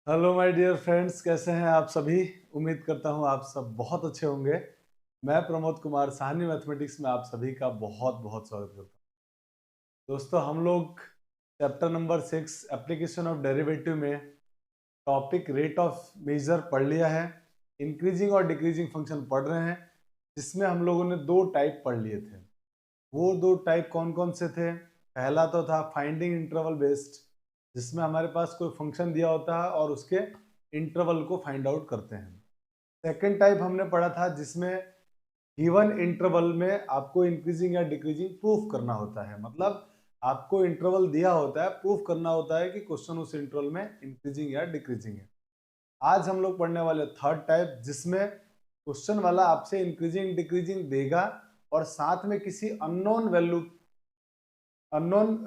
Hello my dear friends, कैसे हैं आप सभी। उम्मीद करता हूं आप सब बहुत अच्छे होंगे। मैं प्रमोद कुमार साहनी मैथमेटिक्स में आप सभी का बहुत बहुत स्वागत करता हूं। दोस्तों, हम लोग chapter number 6 application of derivative में टॉपिक रेट ऑफ मेजर पढ़ लिया है। इंक्रीजिंग और डिक्रीजिंग फंक्शन पढ़ रहे हैं, जिसमें हम लोगों ने दो टाइप पढ़ लिए थे। वो दो टाइप कौन कौन से थे? पहला तो था फाइंडिंग इंटरवल बेस्ड, जिसमें हमारे पास कोई फंक्शन दिया होता है और उसके इंटरवल को फाइंड आउट करते हैं। सेकेंड टाइप हमने पढ़ा था जिसमें गिवन इंटरवल में आपको इंक्रीजिंग या डिक्रीजिंग प्रूफ करना होता है। मतलब आपको इंटरवल दिया होता है, प्रूफ करना होता है कि क्वेश्चन उस इंटरवल में इंक्रीजिंग या डिक्रीजिंग है। आज हम लोग पढ़ने वाले थर्ड टाइप, जिसमें क्वेश्चन वाला आपसे इंक्रीजिंग डिक्रीजिंग देगा और साथ में किसी अननोन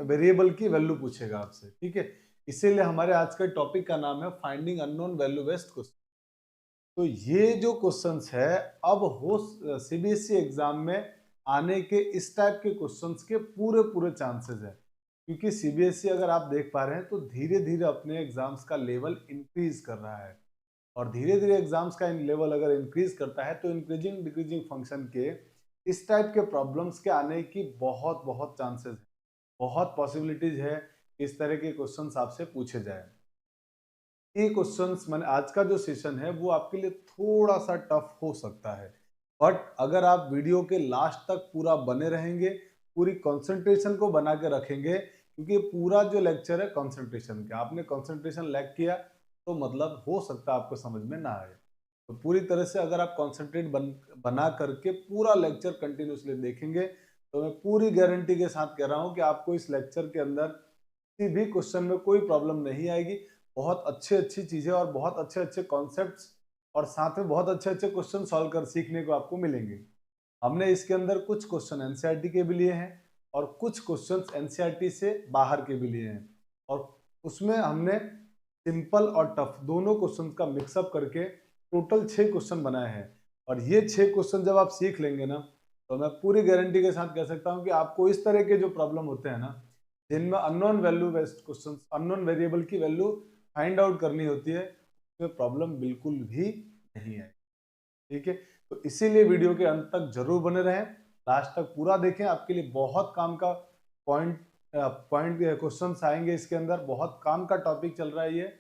वेरिएबल की वैल्यू पूछेगा आपसे। ठीक है, इसीलिए हमारे आज के टॉपिक का नाम है finding unknown value based question. तो ये जो क्वेश्चंस है, अब हो सीबीएसई एग्जाम में आने के इस टाइप के क्वेश्चंस के पूरे पूरे चांसेस है, क्योंकि सीबीएसई अगर आप देख पा रहे हैं तो धीरे धीरे अपने एग्जाम्स का लेवल इंक्रीज कर रहा है। और धीरे धीरे एग्जाम्स का लेवल अगर इंक्रीज करता है तो इंक्रीजिंग डिक्रीजिंग फंक्शन के इस टाइप के प्रॉब्लम्स के आने की बहुत बहुत चांसेस है, बहुत पॉसिबिलिटीज है कि इस तरह के क्वेश्चंस आपसे पूछे जाए। ये क्वेश्चंस मैंने आज का जो सेशन है वो आपके लिए थोड़ा सा टफ हो सकता है, बट अगर आप वीडियो के लास्ट तक पूरा बने रहेंगे, पूरी कंसंट्रेशन को बना के रखेंगे, क्योंकि पूरा जो लेक्चर है कंसंट्रेशन का, आपने कंसंट्रेशन लैग किया तो मतलब हो सकता है आपको समझ में ना आए। तो पूरी तरह से अगर आप कंसंट्रेट बना करके पूरा लेक्चर कंटिन्यूसली देखेंगे तो मैं पूरी गारंटी के साथ कह रहा हूं कि आपको इस लेक्चर के अंदर किसी भी क्वेश्चन में कोई प्रॉब्लम नहीं आएगी। बहुत अच्छी अच्छी चीजें और बहुत अच्छे अच्छे कॉन्सेप्ट्स और साथ में बहुत अच्छे अच्छे क्वेश्चन सॉल्व कर सीखने को आपको मिलेंगे। हमने इसके अंदर कुछ क्वेश्चन एनसीईआरटी के भी लिए हैं और कुछ क्वेश्चंस एनसीईआरटी से बाहर के भी लिए हैं, और उसमें हमने सिंपल और टफ दोनों क्वेश्चंस का मिक्सअप करके टोटल 6 क्वेश्चन बनाए हैं। और ये 6 क्वेश्चन जब आप सीख लेंगे ना, तो मैं पूरी गारंटी के साथ कह सकता हूं कि आपको इस तरह के जो प्रॉब्लम होते हैं ना, जिनमें unknown value based question, unknown variable की वैल्यू फाइंड आउट करनी होती है, उसमें प्रॉब्लम बिल्कुल भी नहीं है। ठीक है, तो इसीलिए वीडियो के अंत तक जरूर बने रहें, लास्ट तक पूरा देखें। आपके लिए बहुत काम का पॉइंट पॉइंट क्वेश्चंस आएंगे, इसके अंदर बहुत काम का टॉपिक चल रहा है ये।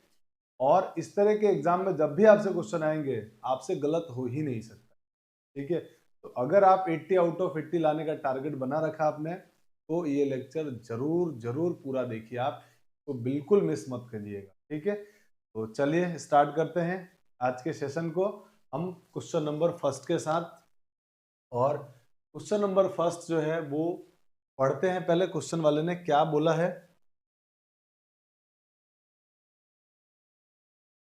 और इस तरह के एग्जाम में जब भी आपसे क्वेश्चन आएंगे, आपसे गलत हो ही नहीं सकता। ठीक है, तो अगर आप 80 आउट ऑफ 80 लाने का टारगेट बना रखा आपने, तो ये लेक्चर जरूर जरूर पूरा देखिए आप, तो बिल्कुल मिस मत करिएगा। ठीक है, तो चलिए स्टार्ट करते हैं आज के सेशन को हम क्वेश्चन नंबर फर्स्ट के साथ। और क्वेश्चन नंबर फर्स्ट जो है वो पढ़ते हैं। पहले क्वेश्चन वाले ने क्या बोला है,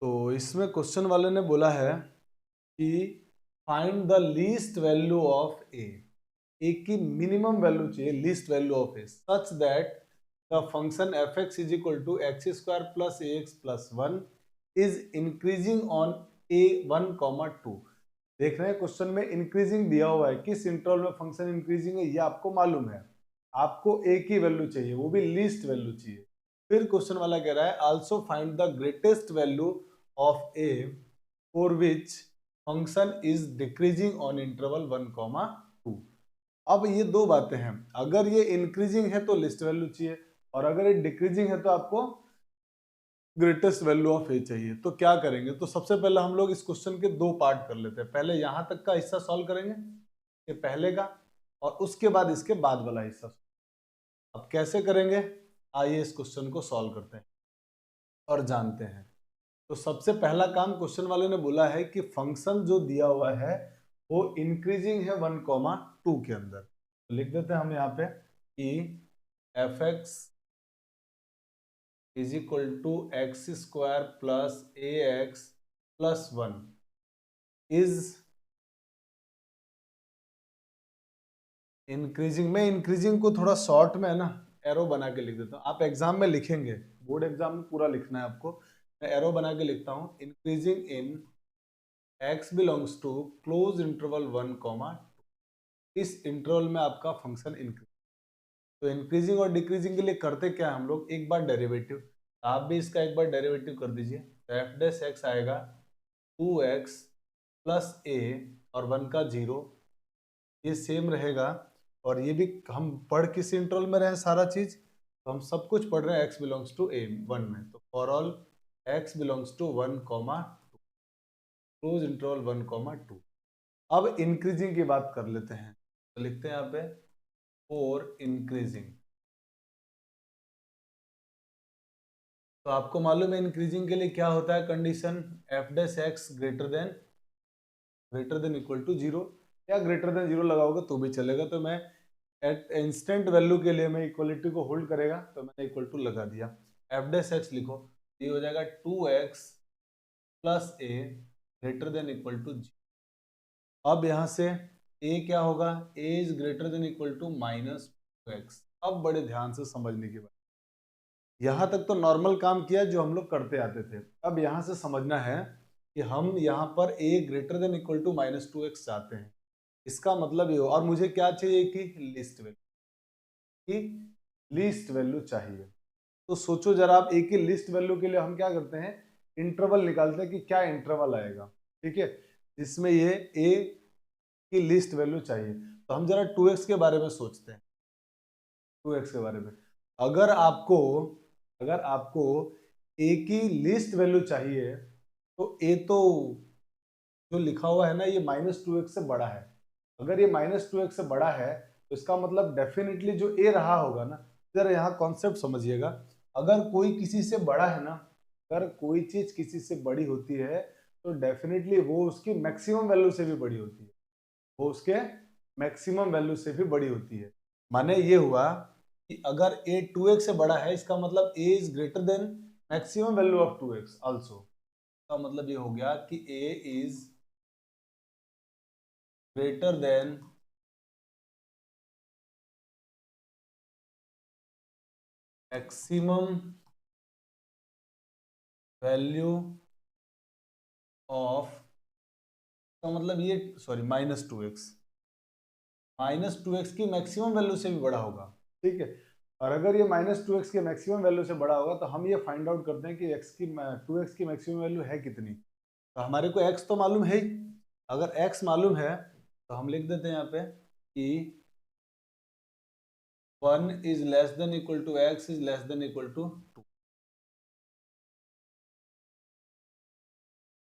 तो इसमें क्वेश्चन वाले ने बोला है कि find the least value of A की मिनिमम वैल्यू चाहिए, least value of A, such that the function F X is equal to X square plus A X plus one is increasing on A one comma two. देख रहे हैं question में increasing दिया हुआ है, किस interval में फंक्शन इंक्रीजिंग है ये आपको मालूम है, आपको ए की वैल्यू चाहिए, वो भी लीस्ट वैल्यू चाहिए। फिर क्वेश्चन वाला कह रहा है also find the greatest value of A for which function is decreasing on interval one comma to. अब ये दो बातें हैं, अगर ये इंक्रीजिंग है तो लिस्ट वैल्यू चाहिए, और अगर ये डिक्रीजिंग है तो आपको ग्रेटेस्ट वैल्यू ऑफ ए चाहिए। तो क्या करेंगे, तो सबसे पहले हम लोग इस क्वेश्चन के दो पार्ट कर लेते हैं। पहले यहां तक का हिस्सा सॉल्व करेंगे, ये पहले का, और उसके बाद इसके बाद वाला हिस्सा। अब कैसे करेंगे, आइए इस क्वेश्चन को सॉल्व करते हैं और जानते हैं। तो सबसे पहला काम क्वेश्चन वाले ने बोला है कि फंक्शन जो दिया हुआ है वो इंक्रीजिंग है वन कॉमा टू के अंदर। तो लिख देते हैं हम यहाँ पे कि F X is equal to X square plus A X plus one is increasing. मैं इंक्रीजिंग को थोड़ा शॉर्ट में है ना एरो बना के लिख देता हूँ, आप एग्जाम में लिखेंगे, बोर्ड एग्जाम में पूरा लिखना है आपको। मैं एरो बना के लिखता हूँ, increasing in x belongs to close interval one comma, इस इंटरवल में आपका फंक्शन इंक्रीज। तो इंक्रीजिंग और डिक्रीजिंग के लिए करते क्या है हम लोग, एक बार डेरिवेटिव, आप भी इसका एक बार डेरिवेटिव कर दीजिए। तो एफ डैश एक्स आएगा 2x प्लस ए और 1 का 0, ये सेम रहेगा। और ये भी हम पढ़ किस इंटरवल में रहे सारा चीज, तो हम सब कुछ पढ़ रहे हैं x बिलोंग्स टू ए 1 में, तो for all x belongs to 1 comma close interval 1 comma 2। अब इंक्रीजिंग की बात कर लेते हैं, तो लिखते हैं यहाँ पे फॉर इंक्रीजिंग। तो आपको मालूम है इंक्रीजिंग के लिए क्या होता है condition, F dash X greater than equal to 0, या ग्रेटर देन 0 लगाओगे तो भी चलेगा। तो मैं एट इंस्टेंट वैल्यू के लिए मैं इक्वलिटी को होल्ड करेगा, तो मैंने इक्वल टू लगा दिया। एफ डैश एक्स लिखो, ये हो जाएगा 2x plus A greater than equal to 0। अब यहाँ से a क्या होगा, a is greater than equal to -2x। अब बड़े ध्यान से समझने की बात, यहाँ तक तो नॉर्मल काम किया जो हम लोग करते आते थे। अब यहाँ से समझना है कि हम यहाँ पर a greater than equal to -2x चाहते हैं। इसका मतलब ये हो, और मुझे क्या चाहिए कि लीस्ट वैल्यू चाहिए। तो सोचो जरा आप a की लिस्ट वैल्यू के लिए हम क्या करते हैं, इंटरवल निकालते हैं कि क्या इंटरवल आएगा, ठीक है, जिसमें ये a की लिस्ट वैल्यू चाहिए। तो हम जरा 2x के बारे में सोचते हैं, 2x के बारे में। अगर आपको a की लिस्ट वैल्यू चाहिए, तो a तो जो लिखा हुआ है ना ये -2x से बड़ा है। अगर ये -2x से बड़ा है तो इसका मतलब डेफिनेटली जो a रहा होगा ना, जरा यहाँ कॉन्सेप्ट समझिएगा, अगर कोई किसी से बड़ा है ना, अगर कोई चीज किसी से बड़ी होती है तो डेफिनेटली वो उसकी मैक्सिमम वैल्यू से भी बड़ी होती है, वो उसके मैक्सिमम वैल्यू से भी बड़ी होती है। माने ये हुआ कि अगर a 2x से बड़ा है, इसका मतलब a is greater then maximum value of 2x also. इसका मतलब ये हो गया कि a is greater then maximum value of, का मतलब ये सॉरी -2x की मैक्सिमम वैल्यू से भी बड़ा होगा, ठीक है। और अगर ये -2x की मैक्सिमम वैल्यू से बड़ा होगा तो हम ये फाइंड आउट करते हैं कि 2x की मैक्सिमम वैल्यू है कितनी। तो हमारे को x तो मालूम है ही, अगर x मालूम है तो हम लिख देते हैं यहाँ पे कि 1 is less than equal to x is less than equal to 2।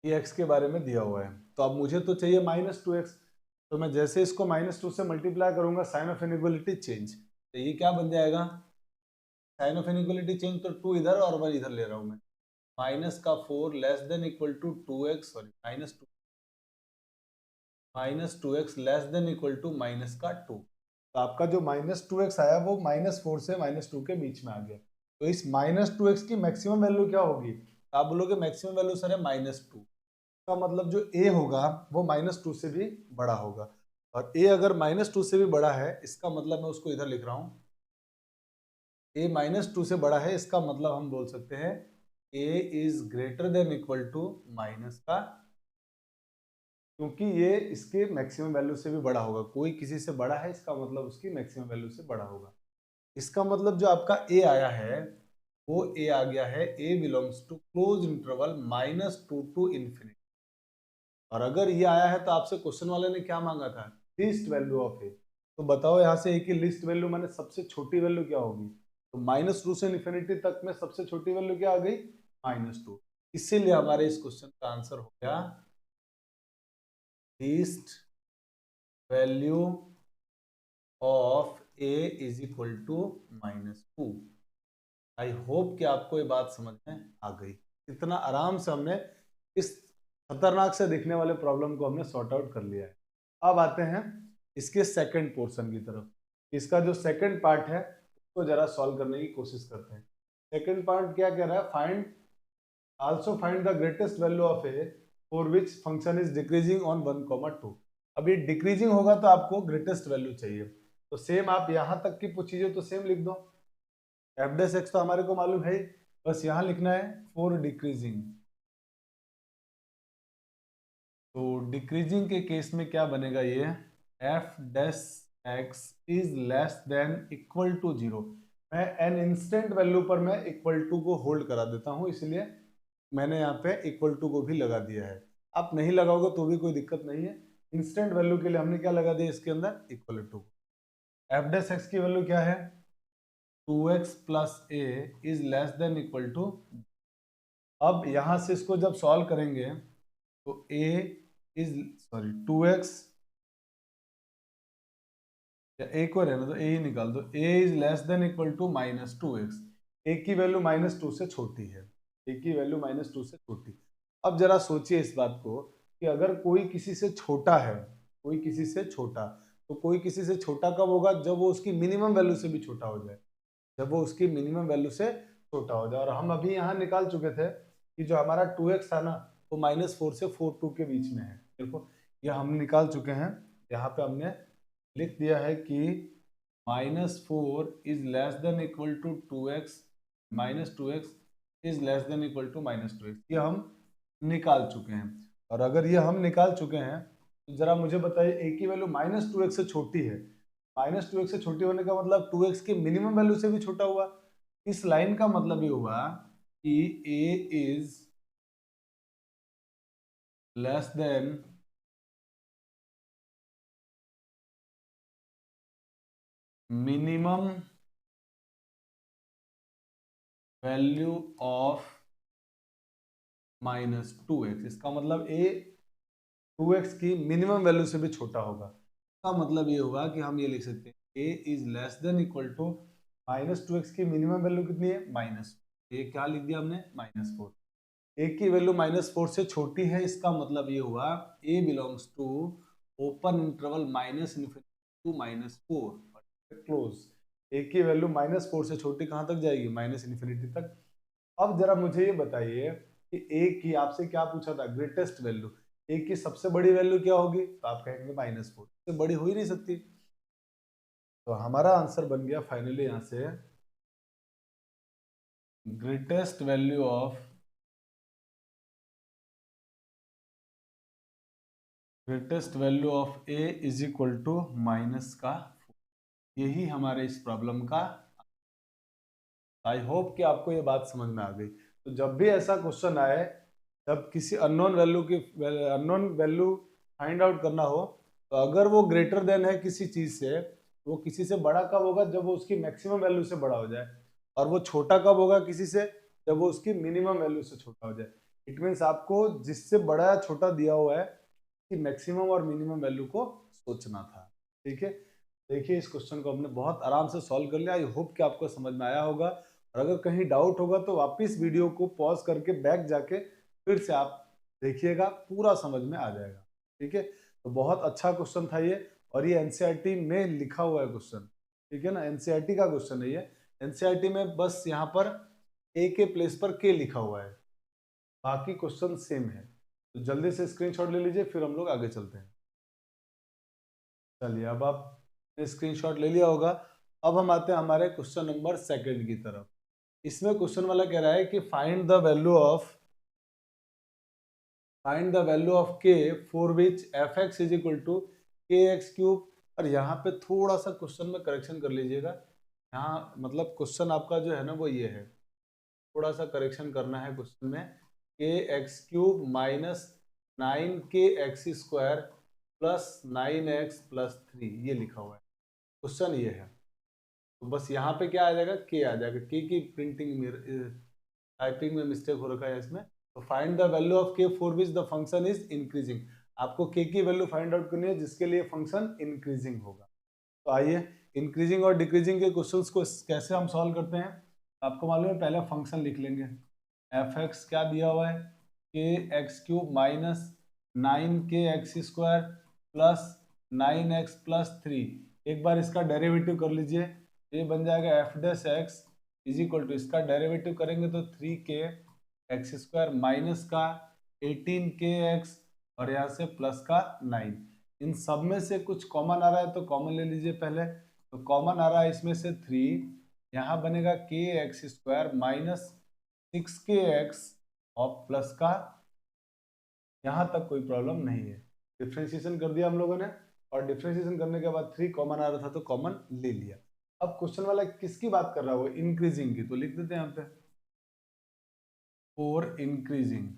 ये x के बारे में दिया हुआ है। तो अब मुझे तो चाहिए -2x, तो मैं जैसे इसको -2 से मल्टीप्लाई करूंगा साइन ऑफ इनइक्वालिटी चेंज, तो ये क्या बन जाएगा, साइन ऑफ इनइक्वालिटी चेंज, तो 2 इधर और 1 इधर ले रहा हूं मैं, -4 less than equal to 2x, sorry -2x less than equal to -2। तो आपका जो -2x आया वो -4 से -2 के बीच में आ गया। तो इस -2x की मैक्सिमम वैल्यू क्या होगी, तो आप बोलोगे मैक्सिमम वैल्यू सर है -2, का मतलब जो a होगा वो -2 से भी बड़ा होगा। और a अगर -2 से भी बड़ा है, इसका मतलब मैं उसको इधर लिख रहा हूं, a -2 से बड़ा है, इसका मतलब हम बोल सकते हैं a is greater than equal to minus का, क्योंकि ये इसके मैक्सिमम वैल्यू से भी बड़ा होगा। कोई किसी से बड़ा है, इसका मतलब उसकी मैक्सिमम वैल्यू से बड़ा होगा। इसका मतलब जो आपका a आया है वो a आ गया है a belongs to close interval -2 to infinity. और अगर ये आया है तो आपसे क्वेश्चन वाले ने क्या मांगा था, लीस्ट वैल्यू ऑफ a। तो बताओ यहाँ से a की लिस्ट वैल्यू माने सबसे छोटी वैल्यू क्या होगी, तो -2 से इन्फिनिटी तक में सबसे छोटी वैल्यू क्या आ गई, -2। इसीलिए हमारे इस क्वेश्चन का आंसर हो गया least value of a is equal to -2। I hope कि आपको ये बात समझ में आ गई। इतना आराम से हमने इस खतरनाक से दिखने वाले प्रॉब्लम को हमने सॉर्ट आउट कर लिया है। अब आते हैं इसके सेकंड पोर्शन की तरफ। इसका जो सेकंड पार्ट है उसको जरा सॉल्व करने की कोशिश करते हैं। सेकंड पार्ट क्या कह रहा है, find the greatest value of a for which function is decreasing on 1,2। अब ये डिक्रीजिंग होगा तो आपको ग्रेटेस्ट वैल्यू चाहिए। तो सेम आप यहां तक की पूछ चीजें तो सेम लिख दो, एफ डैश एक्स तो हमारे को मालूम है, बस यहां लिखना है फॉर डिक्रीजिंग। तो डिक्रीजिंग के केस में क्या बनेगा, ये F dash X is less than equal to 0। मैं एन इंस्टेंट वैल्यू पर मैं इक्वल टू को होल्ड करा देता हूं, इसलिए मैंने यहाँ पे इक्वल टू को भी लगा दिया है। आप नहीं लगाओगे तो भी कोई दिक्कत नहीं है। इंस्टेंट वैल्यू के लिए हमने क्या लगा दिया इसके अंदर, equal to. F dash X की वैल्यू क्या है, 2x plus A is less than equal to. अब यहां से इसको जब सॉल्व करेंगे तो a इज, सॉरी 2x, या a को रहना तो a ही निकाल दो, a is less than equal to minus 2x। a की वैल्यू -2 से छोटी है, a की वैल्यू -2 से छोटी। अब जरा सोचिए इस बात को कि अगर कोई किसी से छोटा है, कोई किसी से छोटा, तो कोई किसी से छोटा कब होगा, जब वो उसकी मिनिमम वैल्यू से भी छोटा हो जाए, जब वो उसकी मिनिमम वैल्यू से छोटा हो जाए। और हम अभी यहाँ निकाल चुके थे कि जो हमारा 2x था ना वो -4 से 4 के बीच में है। देखो ये हम निकाल चुके हैं, यहाँ पे हमने लिख दिया है कि -4 is less than equal to 2x, -2x is less than equal to -2x, ये हम निकाल चुके हैं। और अगर ये हम निकाल चुके हैं तो जरा मुझे बताइए a की वैल्यू -2x से छोटी है, -2x से छोटी होने का मतलब 2x की मिनिमम वैल्यू से भी छोटा हुआ। इस लाइन का मतलब ये हुआ कि a is less then minimum value of -2x। इसका मतलब a 2x की मिनिमम वैल्यू से भी छोटा होगा। इसका मतलब ये हुआ कि हम ये लिख सकते हैं a is less than equal to -2x की मिनिमम वैल्यू कितनी है, माइनस, ये क्या लिख दिया हमने, -4। a की वैल्यू -4 से छोटी है, इसका मतलब ये हुआ a belongs to open interval -∞ to -4 close. a की वैल्यू -4 से छोटी कहां तक जाएगी, -∞ तक। अब जरा मुझे ये बताइए कि a की आपसे क्या पूछा था, ग्रेटेस्ट वैल्यू, a की सबसे बड़ी वैल्यू क्या होगी, तो आप कहेंगे -4, इससे बड़ी हो ही नहीं सकती। तो हमारा आंसर बन गया फाइनली यहां से, greatest value of a is equal to -4। यही हमारे इस प्रॉब्लम का। आई होप कि आपको ये बात समझ में आ गई। तो जब भी ऐसा क्वेश्चन आए, जब किसी अननोन वैल्यू फाइंड आउट करना हो, तो अगर वो ग्रेटर देन है किसी चीज से, तो वो किसी से बड़ा कब होगा, जब वो उसकी मैक्सिमम वैल्यू से बड़ा हो जाए। और वो छोटा कब होगा किसी से, जब वो उसकी मिनिमम वैल्यू से छोटा हो जाए। इट मीन्स आपको जिससे बड़ा या छोटा दिया हुआ है कि मैक्सिमम और मिनिमम वैल्यू को सोचना था। ठीक है, देखिए इस क्वेश्चन को हमने बहुत आराम से सॉल्व कर लिया। आई होप कि आपको समझ में आया होगा। और अगर कहीं डाउट होगा तो वापस वीडियो को पॉज करके बैक जाके फिर से आप देखिएगा, पूरा समझ में आ जाएगा। ठीक है, तो बहुत अच्छा क्वेश्चन था ये, और ये एनसीईआरटी में लिखा हुआ है क्वेश्चन। ठीक है ना, एनसीईआरटी का क्वेश्चन है ये। एनसीईआरटी में बस यहाँ पर ए के प्लेस पर के लिखा हुआ है, बाकी क्वेश्चन सेम है। तो जल्दी से स्क्रीनशॉट ले लीजिए, फिर हम लोग आगे चलते हैं। चलिए, अब आपने स्क्रीनशॉट ले लिया होगा। अब हम आते हैं हमारे क्वेश्चन नंबर 2 की तरफ। इसमें क्वेश्चन वाला कह रहा है कि find the value of K for which F X is equal to K X cube. और यहाँ पे थोड़ा सा क्वेश्चन में करेक्शन कर लीजिएगा। यहाँ मतलब क्वेश्चन आपका जो है ना वो ये है, थोड़ा सा करेक्शन करना है क्वेश्चन में। के एक्स क्यूब -9 के एक्स स्क्वायर प्लस 9x+3, ये लिखा हुआ है, क्वेश्चन ये है। तो बस यहाँ पे क्या आ जाएगा, के आ जाएगा। के की प्रिंटिंग में टाइपिंग में मिस्टेक हो रखा है इसमें। तो find the value of K for which the function is increasing. आपको के की वैल्यू फाइंड आउट करनी है जिसके लिए फंक्शन इंक्रीजिंग होगा। तो आइए, इंक्रीजिंग और डिक्रीजिंग के क्वेश्चंस को कैसे हम सॉल्व करते हैं। आपको मालूम है, पहले फंक्शन लिख लेंगे। एफ एक्स क्या दिया हुआ है, के एक्स क्यूब -9 के एक्स स्क्वायर प्लस 9x+3। एक बार इसका डेरिवेटिव कर लीजिए, ये बन जाएगा F dash X is equal to, इसका डेरिवेटिव करेंगे तो 3 के एक्स स्क्वायर माइनस का 18 के एक्स, और यहाँ से प्लस का 9। इन सब में से कुछ कॉमन आ रहा है तो कॉमन ले लीजिए पहले। तो कॉमन आ रहा है इसमें से 3, यहाँ बनेगा के एक्स स्क्वायर -6 के एक्स और प्लस का, यहाँ तक कोई प्रॉब्लम नहीं है। डिफ्रेंशिएशन कर दिया हम लोगों ने, और डिफ्रेंशिएशन करने के बाद 3 कॉमन आ रहा था तो कॉमन ले लिया। अब क्वेश्चन वाला किसकी बात कर रहा है, वो इंक्रीजिंग की, तो लिख देते हैं यहाँ पे फॉर इंक्रीजिंग।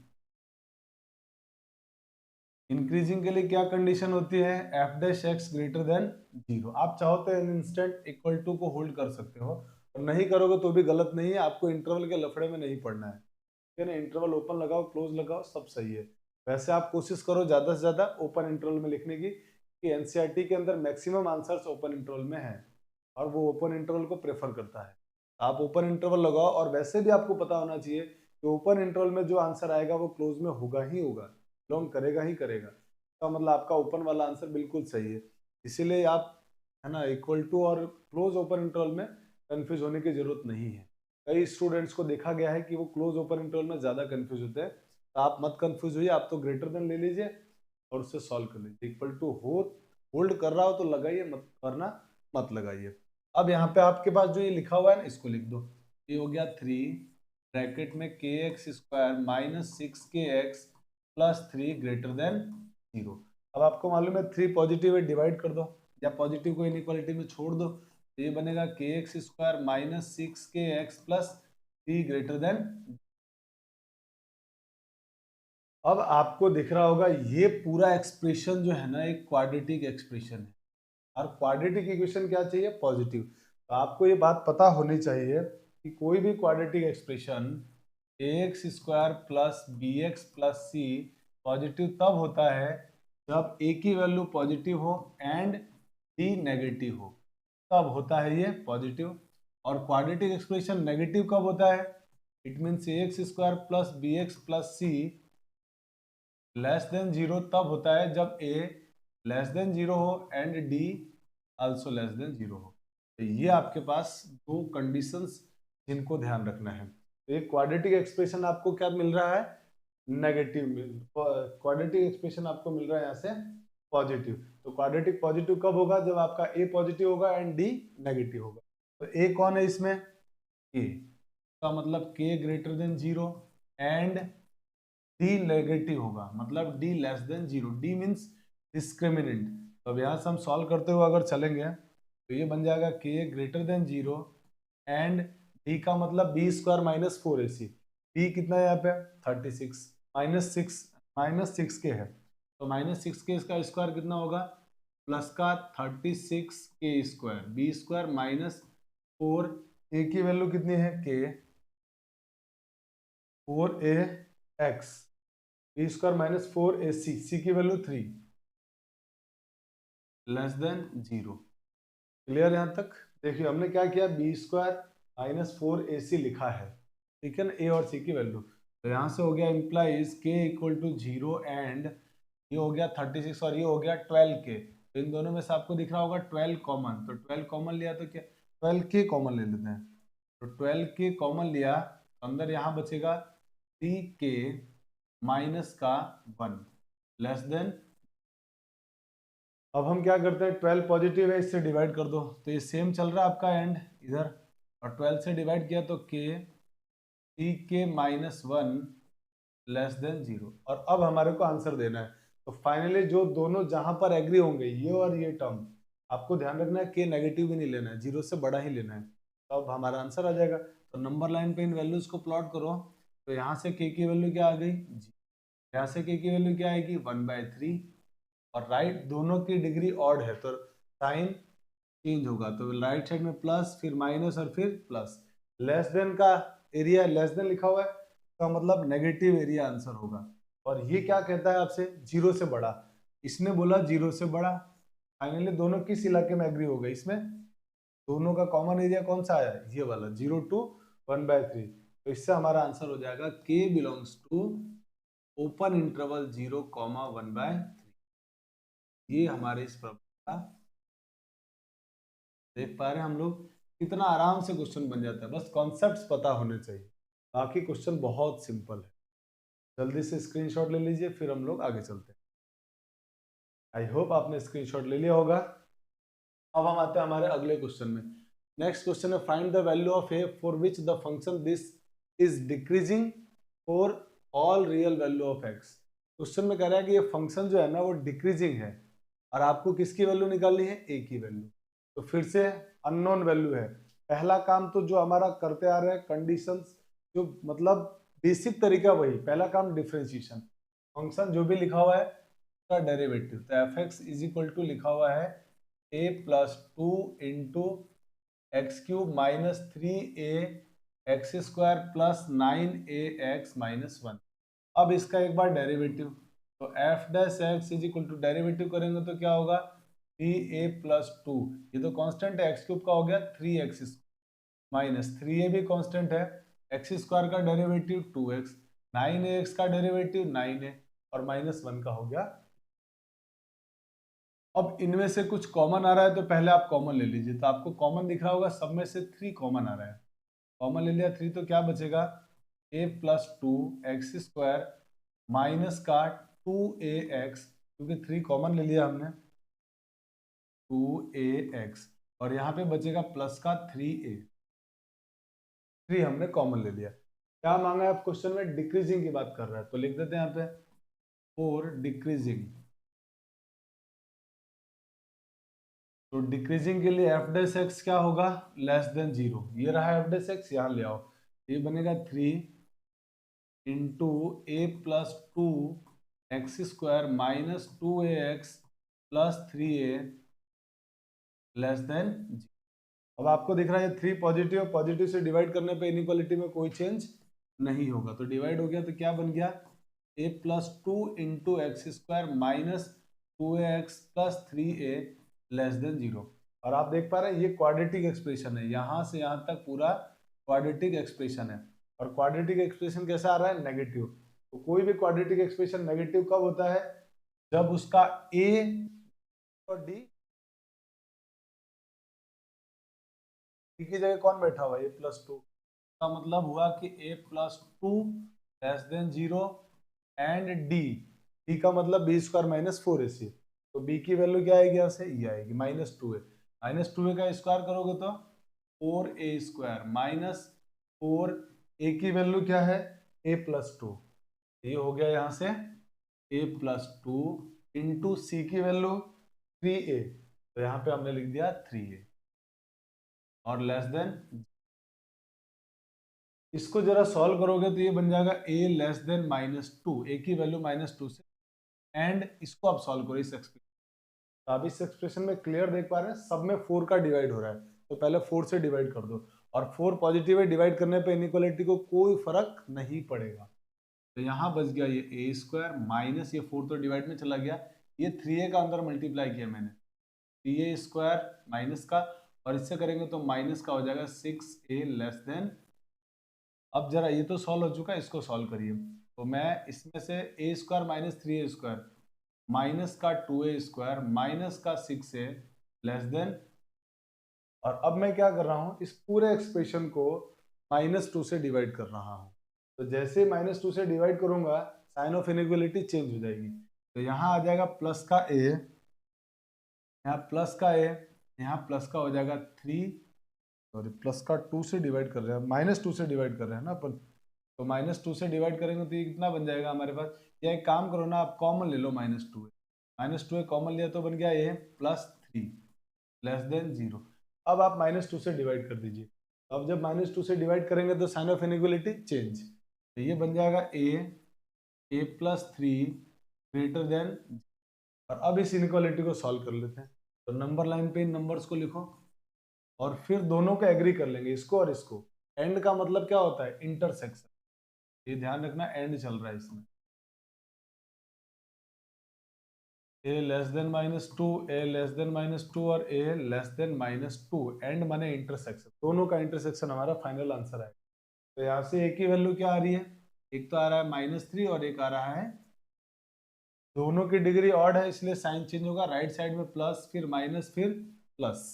इंक्रीजिंग के लिए क्या कंडीशन होती है, F dash X greater than 0। आप चाहो तो इन इंस्टेंट इक्वल टू को होल्ड कर सकते हो, और नहीं करोगे तो भी गलत नहीं है, आपको इंटरवल के लफड़े में नहीं पड़ना है, ठीक है ना। इंटरवल ओपन लगाओ क्लोज लगाओ सब सही है। वैसे आप कोशिश करो ज्यादा से ज्यादा ओपन इंटरवल में लिखने की, कि एनसीईआरटी के अंदर मैक्सिमम आंसर्स ओपन इंटरवल में है, और वो ओपन इंटरवल को प्रेफर करता है। आप ओपन इंटरवल लगाओ, और वैसे भी आपको पता होना चाहिए कि ओपन इंटरवल में जो आंसर आएगा वो क्लोज में होगा ही होगा, बिलोंग करेगा ही करेगा। तो मतलब आपका ओपन वाला आंसर बिल्कुल सही है। इसीलिए आप, है ना, इक्वल टू और क्लोज ओपन इंटरवल में कंफ्यूज होने की जरूरत नहीं है। कई स्टूडेंट्स को देखा गया है कि वो क्लोज ओपन इंटरवल में ज्यादा कंफ्यूज होते हैं, तो आप मत कंफ्यूज होइए, आप तो ग्रेटर देन ले लीजिए और उससे सॉल्व कर लीजिए। इक्वल टू हो होल्ड कर रहा हो तो लगाइए, मत करना मत लगाइए। अब यहाँ पे आपके पास जो ये लिखा हुआ है ना, इसको लिख दो। ये हो गया 3 ब्रैकेट में के x square minus 6kx plus 3 greater than 0। अब आपको मालूम है 3 पॉजिटिव है, डिवाइड कर दो, या पॉजिटिव को इनइक्वालिटी में छोड़ दो, तो ये बनेगा के x square minus 6kx plus 3 greater than. अब आपको दिख रहा होगा ये पूरा एक्सप्रेशन जो है ना, एक क्वाड्रेटिक एक्सप्रेशन है, और क्वाड्रेटिक इक्वेशन क्या चाहिए, पॉजिटिव। तो आपको ये बात पता होनी चाहिए कि कोई भी quadratic expression X square plus B X plus C positive तब होता है जब ए की वैल्यू पॉजिटिव हो एंड डी नेगेटिव हो, तब होता है ये पॉजिटिव। और क्वाड्रेटिक एक्सप्रेशन नेगेटिव कब होता है, it means X square plus B X plus C less than 0 तब होता है जब ए लेस देन 0 हो and D also less than 0 हो। तो ये आपके पास दो कंडीशंस जिनको ध्यान रखना है। तो एक क्वाड्रेटिक एक्सप्रेशन आपको क्या मिल रहा है, नेगेटिव क्वाड्रेटिक एक्सप्रेशन आपको मिल रहा है यहाँ से पॉजिटिव। तो क्वाड्रेटिक पॉजिटिव कब होगा, जब आपका ए पॉजिटिव होगा एंड डी नेगेटिव होगा। तो ए कौन है इसमें, के का मतलब के greater than 0 and D negative होगा, मतलब D less than 0। D means discriminant. तो अब यहाँ से हम सॉल्व करते हुए अगर चलेंगे तो ये बन जाएगा के ग्रेटर देन 0 एंड डी का मतलब B square minus 4ac। D कितना है यहाँ पे 36, माइनस सिक्स के है, तो -6 के इसका स्क्वायर कितना होगा, प्लस का 36 के स्क्वायर, बी स्क्वायर माइनस 4, ए की वैल्यू कितनी है के 4ax, B square minus 4ac, सी की वैल्यू 3 लेस देन 0। क्लियर यहाँ तक। देखिए हमने क्या किया, बी स्क्वायर माइनस 4ac लिखा है, ठीक है ना, ए और सी की वैल्यू। तो यहाँ से हो गया इम्प्लाइज के इक्वल टू 0 एंड ये हो गया 36 और ये हो गया 12k। तो इन दोनों में से आपको दिख रहा होगा 12 कॉमन, तो 12 कॉमन लिया तो क्या 12k कॉमन ले लेते हैं। तो 12k कॉमन लिया, अंदर यहाँ बचेगा 3k माइनस का 1 लेस देन। अब हम क्या करते हैं, 12 पॉजिटिव है, इससे डिवाइड कर दो, तो ये सेम चल रहा है आपका एंड इधर, और 12 से डिवाइड किया तो k 3k minus 1 less than 0। और अब हमारे को आंसर देना है। तो फाइनली जो दोनों जहां पर एग्री होंगे, ये और ये टर्म, आपको ध्यान रखना है के नेगेटिव भी नहीं लेना है, 0 से बड़ा ही लेना है, तो अब हमारा आंसर आ जाएगा। तो नंबर लाइन पे इन वैल्यूज को प्लॉट करो, तो यहाँ से के की वैल्यू क्या आ गई, यहाँ से के की वैल्यू क्या आएगी 1/3, और राइट दोनों की डिग्री ऑड है तो साइन चेंज होगा, तो राइट साइड में प्लस फिर माइनस और फिर प्लस। लेस देन का एरिया लेस देन लिखा हुआ है, का मतलब नेगेटिव एरिया आंसर होगा। और ये क्या कहता है आपसे, 0 से बड़ा, इसने बोला 0 से बड़ा। फाइनली दोनों किस इलाके में एग्री हो गए, इसमें दोनों का कॉमन एरिया कौन सा आया, ये वाला 0 to 1/3। तो इससे हमारा आंसर हो जाएगा k belongs to open interval 0, 1/3। ये हमारे इस प्रश्न का, देख पा रहे हैं हम लोग कितना आराम से क्वेश्चन बन जाता है, बस कॉन्सेप्ट्स पता होने चाहिए, बाकी क्वेश्चन बहुत सिंपल है। जल्दी से स्क्रीनशॉट ले लीजिए, फिर हम लोग आगे चलते हैं। आई होप आपने स्क्रीनशॉट ले लिया होगा। अब हम आते हैं हमारे अगले क्वेश्चन में। नेक्स्ट क्वेश्चन है find the value of A for which the function this is decreasing for all real value of x. Question में कह रहा है कि ये फंक्शन जो है ना वो डिक्रीजिंग है, और आपको किसकी वैल्यू निकालनी है, ए की वैल्यू। तो फिर से अननोन वैल्यू है। पहला काम तो जो हमारा करते आ रहे हैं, कंडीशंस जो मतलब बेसिक तरीका वही, पहला काम डिफरेंशिएशन, फंक्शन जो भी लिखा हुआ है उसका डेरिवेटिव, तो F X is equal to लिखा हुआ है A plus 2 into X cube minus 3a X square plus 9a X minus 1। अब इसका एक बार डेरिवेटिव, तो F dash X is equal to derivative करेंगे तो क्या होगा 3a प्लस 2, ये तो कांस्टेंट है, एक्स क्यूब का हो गया 3x माइनस 3a भी कांस्टेंट है, एक्स स्क्वायर का डेरिवेटिव 2x, 9ax का डेरिवेटिव 9a और माइनस 1 का हो गया। अब इनमें से कुछ कॉमन आ रहा है तो पहले आप कॉमन ले लीजिए, तो आपको कॉमन दिख रहा होगा, सब में से 3 कॉमन आ रहा है, कॉमन ले लिया 3, तो क्या बचेगा a plus 2 X square minus का 2ax, क्योंकि 3 कॉमन ले लिया हमने, 2ax, और यहाँ पे बचेगा प्लस का 3a, 3 हमने कॉमन ले लिया। क्या मांगा है आप क्वेश्चन में, डिक्रीजिंग की बात कर रहा है, तो लिख देते हैं यहाँ पे फॉर डिक्रीजिंग, तो डिक्रीजिंग के लिए एफ डैश एक्स क्या होगा लेस देन 0, ये रहा एफ डैश एक्स, यहाँ ले आओ, ये बनेगा 3 into A plus 2 X square minus 2ax plus 3a less than 0। अब आपको दिख रहा है 3 पॉजिटिव, पॉजिटिव से डिवाइड करने पे इनइक्वालिटी में कोई चेंज नहीं होगा, तो डिवाइड हो गया, तो क्या बन गया a plus 2 into X square minus 2ax plus 3a less than 0। और आप देख पा रहे हैं ये क्वाड्रेटिक एक्सप्रेशन है, यहाँ से यहाँ तक पूरा क्वाड्रेटिक एक्सप्रेशन है, और क्वाड्रेटिक एक्सप्रेशन कैसा आ रहा है नेगेटिव, तो कोई भी क्वाड्रेटिक एक्सप्रेशन नेगेटिव कब होता है, जब उसका a और d की जगह कौन बैठा हुआ है a प्लस 2, का मतलब हुआ कि a plus 2 less than 0 and d का मतलब b स्क्वायर माइनस 4ac, तो b की वैल्यू क्या आएगी यहाँ से, ये आएगी माइनस 2a, माइनस 2a का स्क्वायर करोगे तो 4a स्क्वायर माइनस 4a की वैल्यू क्या है a प्लस 2, ये हो गया यहाँ से a प्लस 2 इंटू सी की वैल्यू 3a, तो यहाँ पे हमने लिख दिया 3a और लेस देन, इसको जरा सॉल्व करोगे तो ये बन जाएगा a less than minus 2, a की वैल्यू माइनस 2 से, एंड इसको आप सॉल्व करो इस एक्सप्रेशन, तो आप इस एक्सप्रेशन में क्लियर देख पा रहे हैं सब में 4 का डिवाइड हो रहा है, तो पहले 4 से डिवाइड कर दो, और 4 पॉजिटिव है, डिवाइड करने पे इनइक्वालिटी को कोई फर्क नहीं पड़ेगा, तो यहाँ बच गया ये ए स्क्वायर माइनस ये 4 तो डिवाइड में चला गया, ये 3a का अंदर मल्टीप्लाई किया मैंने, 3a स्क्वायर माइनस का, और इससे करेंगे तो माइनस का हो जाएगा 6a लेस देन। अब जरा ये तो सॉल्व हो चुका है, इसको सॉल्व करिए, तो मैं इसमें से a square minus 3a square minus का 2a स्क्वायर माइनस का 6a लेस देन, और अब मैं क्या कर रहा हूँ इस पूरे एक्सप्रेशन को माइनस 2 से डिवाइड कर रहा हूँ, तो जैसे माइनस 2 से डिवाइड करूंगा साइन ऑफ इनइक्वालिटी चेंज हो जाएगी, तो यहाँ आ जाएगा प्लस का a, यहाँ प्लस का a, यहाँ प्लस का हो जाएगा 3, सॉरी प्लस का 2 से डिवाइड कर रहे हैं, माइनस 2 से डिवाइड कर रहे हैं ना अपन, तो माइनस 2 से डिवाइड करेंगे तो ये कितना बन जाएगा हमारे पास, या एक काम करो ना आप कॉमन ले लो माइनस 2, माइनस 2 कॉमन लिया तो बन गया a प्लस 3 लेस देन 0। अब आप माइनस 2 से डिवाइड कर दीजिए, अब जब माइनस 2 से डिवाइड करेंगे तो साइन ऑफ इनइक्वालिटी चेंज, तो ये बन जाएगा a प्लस 3 ग्रेटर देन, और अब इस इनइक्वालिटी को सॉल्व कर लेते हैं, तो नंबर लाइन पे इन नंबर्स को लिखो और फिर दोनों को एग्री कर लेंगे, इसको और इसको, एंड का मतलब क्या होता है इंटरसेक्शन, ये ध्यान रखना एंड चल रहा है इसमें, a less than minus 2, a less than minus 2 और a less than minus 2, and माने इंटरसेक्शन, दोनों का इंटरसेक्शन हमारा फाइनल आंसर है। तो यहाँ से a की वैल्यू क्या आ रही है, एक तो आ रहा है माइनस 3 और एक आ रहा है, दोनों की डिग्री ऑड है इसलिए साइन चेंज होगा, राइट साइड में प्लस फिर माइनस फिर प्लस,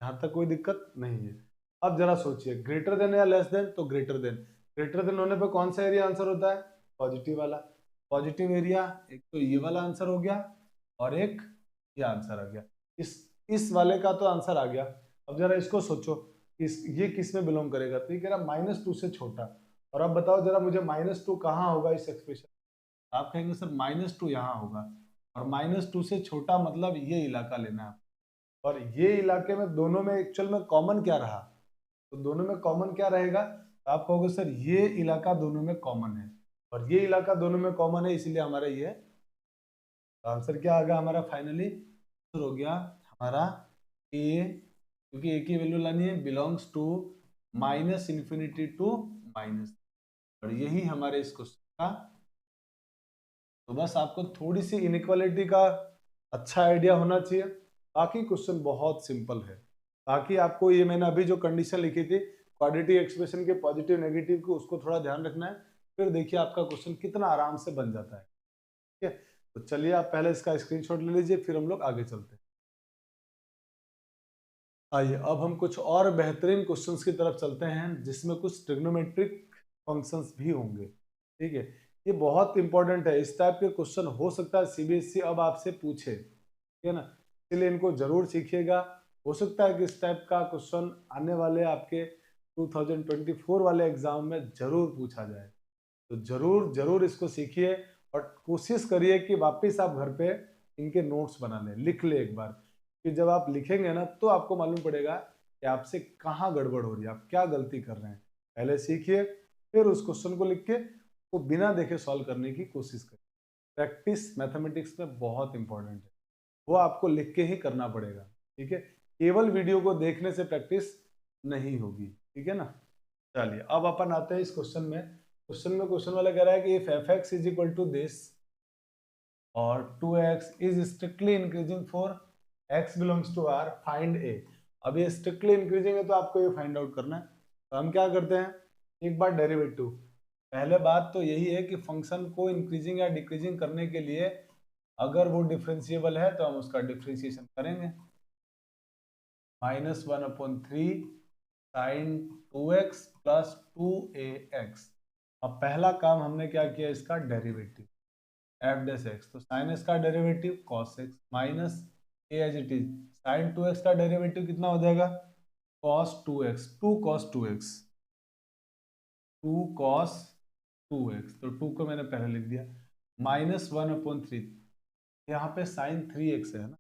यहाँ तक कोई दिक्कत नहीं है। अब जरा सोचिए ग्रेटर देन या लेस देन, तो ग्रेटर देन, ग्रेटर देन होने पे कौन सा एरिया आंसर होता है पॉजिटिव वाला, पॉजिटिव एरिया, एक तो ये वाला आंसर हो गया और एक ये आंसर आ गया, इस वाले का तो आंसर आ गया। अब जरा इसको सोचो ये किस में बिलोंग करेगा, तो ये कह रहा माइनस 2 से छोटा, और अब बताओ जरा मुझे माइनस 2 कहाँ होगा इस एक्सप्रेशन, आप कहेंगे सर माइनस 2 यहाँ होगा, और माइनस 2 से छोटा मतलब ये इलाका लेना है, और ये इलाके में दोनों में एक्चुअल में कॉमन क्या रहा, तो दोनों में कॉमन क्या रहेगा, तो आप कहोगे सर ये इलाका दोनों में कॉमन है और ये इलाका दोनों में कॉमन है, इसीलिए हमारा ये आंसर क्या आ गया हमारा फाइनली आंसर हो गया हमारा ए, क्योंकि ए की वैल्यू लानी है belongs to minus infinity to minus, और यही हमारे इस क्वेश्चन का। तो बस आपको थोड़ी सी इनइक्वालिटी का अच्छा आइडिया होना चाहिए, बाकी क्वेश्चन बहुत सिंपल है। बाकी आपको ये मैंने अभी जो कंडीशन लिखी थी क्वाड्रेटिक एक्सप्रेशन के पॉजिटिव नेगेटिव को, उसको थोड़ा ध्यान रखना है, फिर देखिए आपका क्वेश्चन कितना आराम से बन जाता है। ठीक है, तो चलिए आप पहले इसका स्क्रीनशॉट ले लीजिए, फिर हम लोग आगे चलते हैं। आइए अब हम कुछ और बेहतरीन क्वेश्चंस की तरफ चलते हैं जिसमें कुछ ट्रिग्नोमेट्रिक फंक्शंस भी होंगे। ठीक है, ये बहुत इंपॉर्टेंट है, इस टाइप के क्वेश्चन हो सकता है सीबीएसई अब आपसे पूछे, ठीक है ना, इसलिए इनको जरूर सीखिएगा। हो सकता है कि इस टाइप का क्वेश्चन आने वाले आपके 2024 वाले एग्जाम में जरूर पूछा जाए, तो जरूर जरूर इसको सीखिए और कोशिश करिए कि वापस आप घर पे इनके नोट्स बना लें, लिख ले एक बार, कि जब आप लिखेंगे ना तो आपको मालूम पड़ेगा कि आपसे कहाँ गड़बड़ हो रही है, आप क्या गलती कर रहे हैं। पहले सीखिए, फिर उस क्वेश्चन को लिख के तो बिना देखे सॉल्व करने की कोशिश करिए। प्रैक्टिस मैथमेटिक्स में बहुत इंपॉर्टेंट है, वो आपको लिख के ही करना पड़ेगा। ठीक है, केवल वीडियो को देखने से प्रैक्टिस नहीं होगी। ठीक है ना, चलिए अब अपन आते हैं इस क्वेश्चन में। क्वेश्चन वाला कह रहा है कि if F X is equal to this और 2x is strictly increasing for x belongs to r, find a। अब ये स्ट्रिक्टली इंक्रीजिंग है तो आपको ये फाइंड आउट करना है। तो हम क्या करते हैं, एक बार डेरिवेटिव, पहले बात तो यही है कि फंक्शन को इंक्रीजिंग या डिक्रीजिंग करने के लिए अगर वो डिफरेंशिएबल है तो हम उसका डिफरेंशिएशन करेंगे। -1/3 साइन 2x प्लस 2ax। अब पहला काम हमने क्या किया, इसका डेरिवेटिव एफ डैश एक्स, तो साइन एक्स का derivative cos X minus A as it is, sine 2x का डेरिवेटिव कितना हो जाएगा, cos 2x, 2 cos 2x, 2 cos 2x, तो 2 को मैंने पहले लिख दिया, -1/3, यहाँ पे साइन 3x है ना,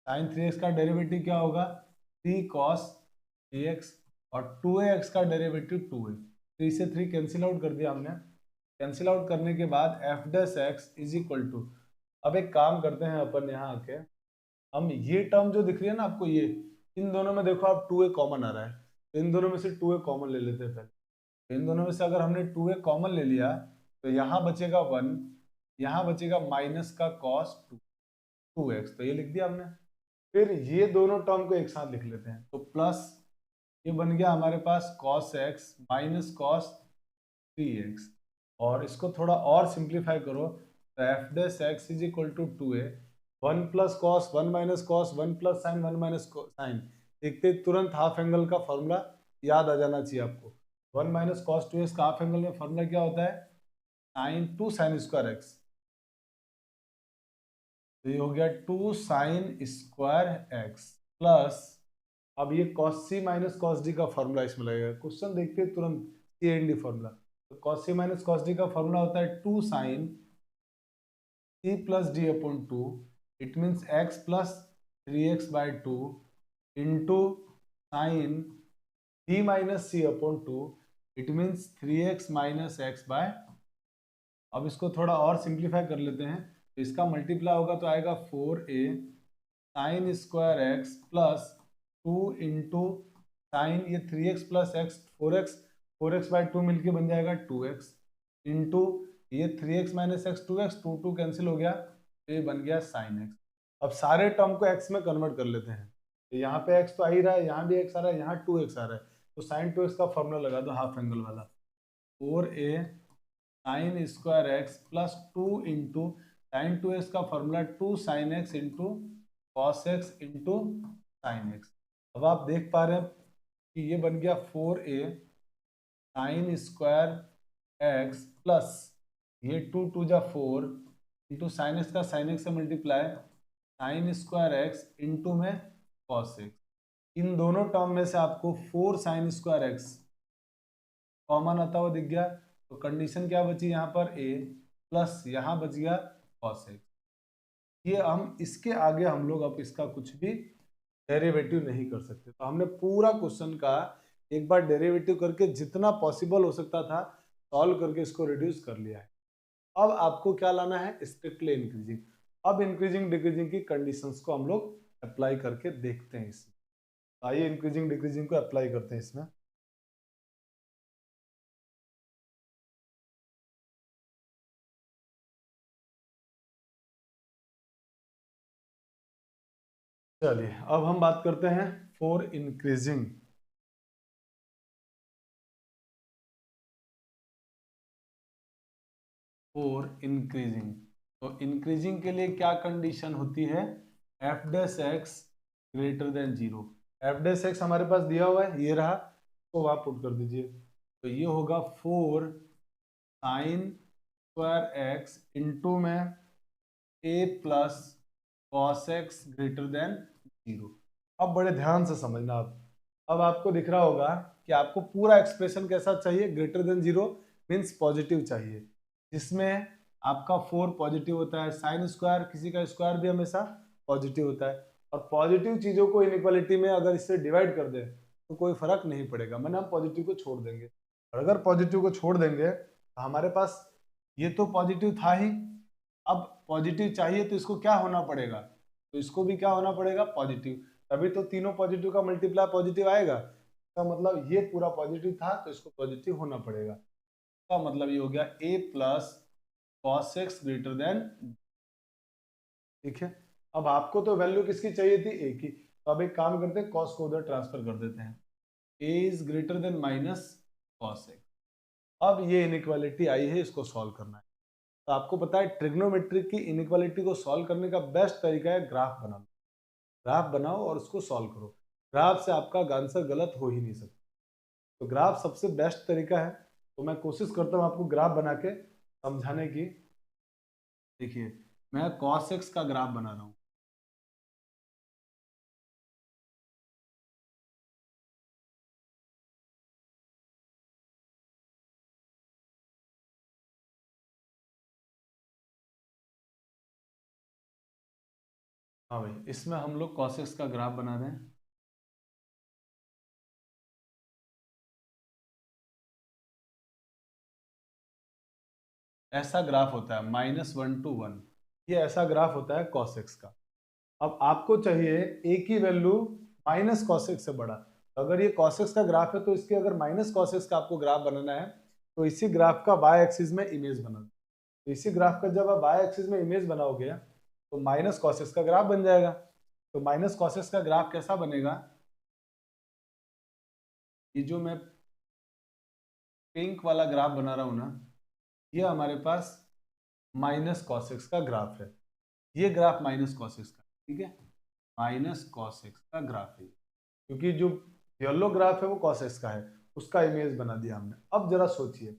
साइन 3x का डेरिवेटिव क्या होगा, 3 cos 3x, और 2ax का डेरिवेटिव 2a, 3 से 3 कैंसिल आउट कर दिया हमने। कैंसिल आउट करने के बाद F dash X is equal to, अब एक काम करते हैं अपन यहाँ आके, हम ये टर्म जो दिख रही है ना आपको, ये इन दोनों में देखो आप 2a कॉमन आ रहा है, तो इन दोनों में से 2a कॉमन ले लेते हैं पहले। तो इन दोनों में से अगर हमने 2a कॉमन ले लिया तो यहाँ बचेगा 1, यहाँ बचेगा माइनस का कॉस 2x, तो ये लिख दिया हमने। फिर ये दोनों टर्म को एक साथ लिख लेते हैं, तो प्लस ये बन गया हमारे पास cos x minus cos 3x, और इसको थोड़ा और सिंप्लीफाई करो तो F dash X is equal to 2a, 1 plus cos 1 minus cos 1 plus sine 1 minus sine, देखते तुरंत हाफ एंगल का फॉर्मूला याद आ जाना चाहिए आपको। 1 माइनस कॉस 2x का हाफ एंगल में फॉर्मूला क्या होता है, साइन 2 साइन स्क्वायर एक्स, तो ये हो गया 2 साइन स्क्वायर एक्स प्लस, अब ये cos c minus cos d का फॉर्मूला इसमें लगेगा, क्वेश्चन देखते तुरंत सी एन डी फॉर्मूला, तो cos c minus cos d का फॉर्मूला होता है 2 sine c plus D upon 2, it means x plus 3x by 2 into sine d minus c upon 2, it means 3x minus X by. अब इसको थोड़ा और simplify कर लेते हैं, तो इसका मल्टीप्लाई होगा तो आएगा 4a sign square x plus 2 into sign ये 3x plus x 4x by 2 मिलके बन जाएगा 2x इंटू ये 3x minus x 2x, 2 cancel हो गया, तो ये बन गया साइन एक्स। अब सारे टर्म को x में कन्वर्ट कर लेते हैं, तो यहाँ पे x तो आ ही रहा है, यहाँ भी x आ रहा है, यहाँ 2x आ रहा है, तो साइन 2x का फॉर्मूला लगा दो हाफ एंगल वाला, 4a sign square x plus 2 into sign 2x का formula 2 sine x into cos x into sine x. अब आप देख पा रहे हैं कि ये बन गया 4a sign square x plus ये 2 2 जा 4 इंटू साइन एक्स का साइन एक्स से multiply sign square X into में कॉस एक्स। इन दोनों टर्म में से आपको 4 साइन स्क्वायर एक्स कॉमन आता हुआ दिख गया, तो कंडीशन क्या बची यहाँ पर, a प्लस यहाँ बच गया cos x। ये हम इसके आगे हम लोग अब इसका कुछ भी डेरिवेटिव नहीं कर सकते, तो हमने पूरा क्वेश्चन का एक बार डेरिवेटिव करके जितना पॉसिबल हो सकता था सॉल्व करके इसको रिड्यूस कर लिया है। अब आपको क्या लाना है, स्ट्रिक्टली इंक्रीजिंग। अब इंक्रीजिंग डिक्रीजिंग की कंडीशंस को हम लोग अप्लाई करके देखते हैं इसमें। आइए इंक्रीजिंग डिक्रीजिंग को अप्लाई करते हैं इसमें। चलिए अब हम बात करते हैं फॉर इंक्रीजिंग। फॉर इंक्रीजिंग, तो इंक्रीजिंग के लिए क्या कंडीशन होती है, F dash X greater than zero. F dash x हमारे पास दिया हुआ है, ये रहा, तो आप पुट कर दीजिए। तो ये होगा four sine square X into में A plus cos X greater than zero. अब बड़े ध्यान से समझना आप। अब आपको दिख रहा होगा कि आपको पूरा एक्सप्रेशन कैसा चाहिए, greater than zero means positive चाहिए, जिसमें आपका फोर पॉजिटिव होता है, साइन स्क्वायर किसी का स्क्वायर भी हमेशा पॉजिटिव होता है। और पॉजिटिव चीजों को इनइक्वालिटी में अगर इससे डिवाइड कर दें तो कोई फर्क नहीं पड़ेगा, मैंने हम पॉजिटिव को छोड़ देंगे। और अगर पॉजिटिव को छोड़ देंगे तो हमारे पास ये तो पॉजिटिव था ही, अब पॉजिटिव चाहिए तो इसको क्या होना पड़ेगा, तो इसको भी क्या होना पड़ेगा, पॉजिटिव। तभी तो तीनों पॉजिटिव का मल्टीप्लाई पॉजिटिव आएगा। इसका मतलब ये पूरा पॉजिटिव था तो इसको पॉजिटिव होना पड़ेगा। इसका मतलब ये हो गया A plus cos X greater than, ठीक है। अब आपको तो वैल्यू किसकी चाहिए थी, ए की, तो अब एक काम करते हैं, कॉस को उधर ट्रांसफर कर देते हैं, A is greater than minus cos X. अब ये इनइक्वालिटी आई है, इसको सॉल्व करना है। तो आपको पता है ट्रिग्नोमेट्रिक की इनइक्वालिटी को सॉल्व करने का बेस्ट तरीका है ग्राफ बनाना। ग्राफ बनाओ और उसको सॉल्व करो, ग्राफ से आपका आंसर गलत हो ही नहीं सकता। तो ग्राफ सबसे बेस्ट तरीका है, तो मैं कोशिश करता हूँ आपको ग्राफ बना के समझाने की। देखिए मैं cos x का ग्राफ बना रहा हूँ। हाँ भाई, इसमें हम लोग cos x का ग्राफ बना रहे हैं। ऐसा ग्राफ होता है -1 to 1, ये ऐसा ग्राफ होता है cos x का। अब आपको चाहिए a की वैल्यू माइनस cos x से बड़ा, तो अगर ये cos x का ग्राफ है तो इसके अगर माइनस cos x का आपको ग्राफ बनाना है तो इसी ग्राफ का y एक्सिस में इमेज बना दो। तो इसी ग्राफ का जब आप y एक्सिस में इमेज बनाओगे तो माइनस cos x का ग्राफ बन जाएगा। तो माइनस cos x का ग्राफ कैसा बनेगा, ये जो मैं पिंक वाला ग्राफ बना रहा हूं ना, ये हमारे पास माइनस cos x का ग्राफ है। ये ग्राफ माइनस cos x का, ठीक है, माइनस cos x का ग्राफ है, क्योंकि जो येलो ग्राफ है वो cos x का है, उसका इमेज बना दिया हमने। अब जरा सोचिए,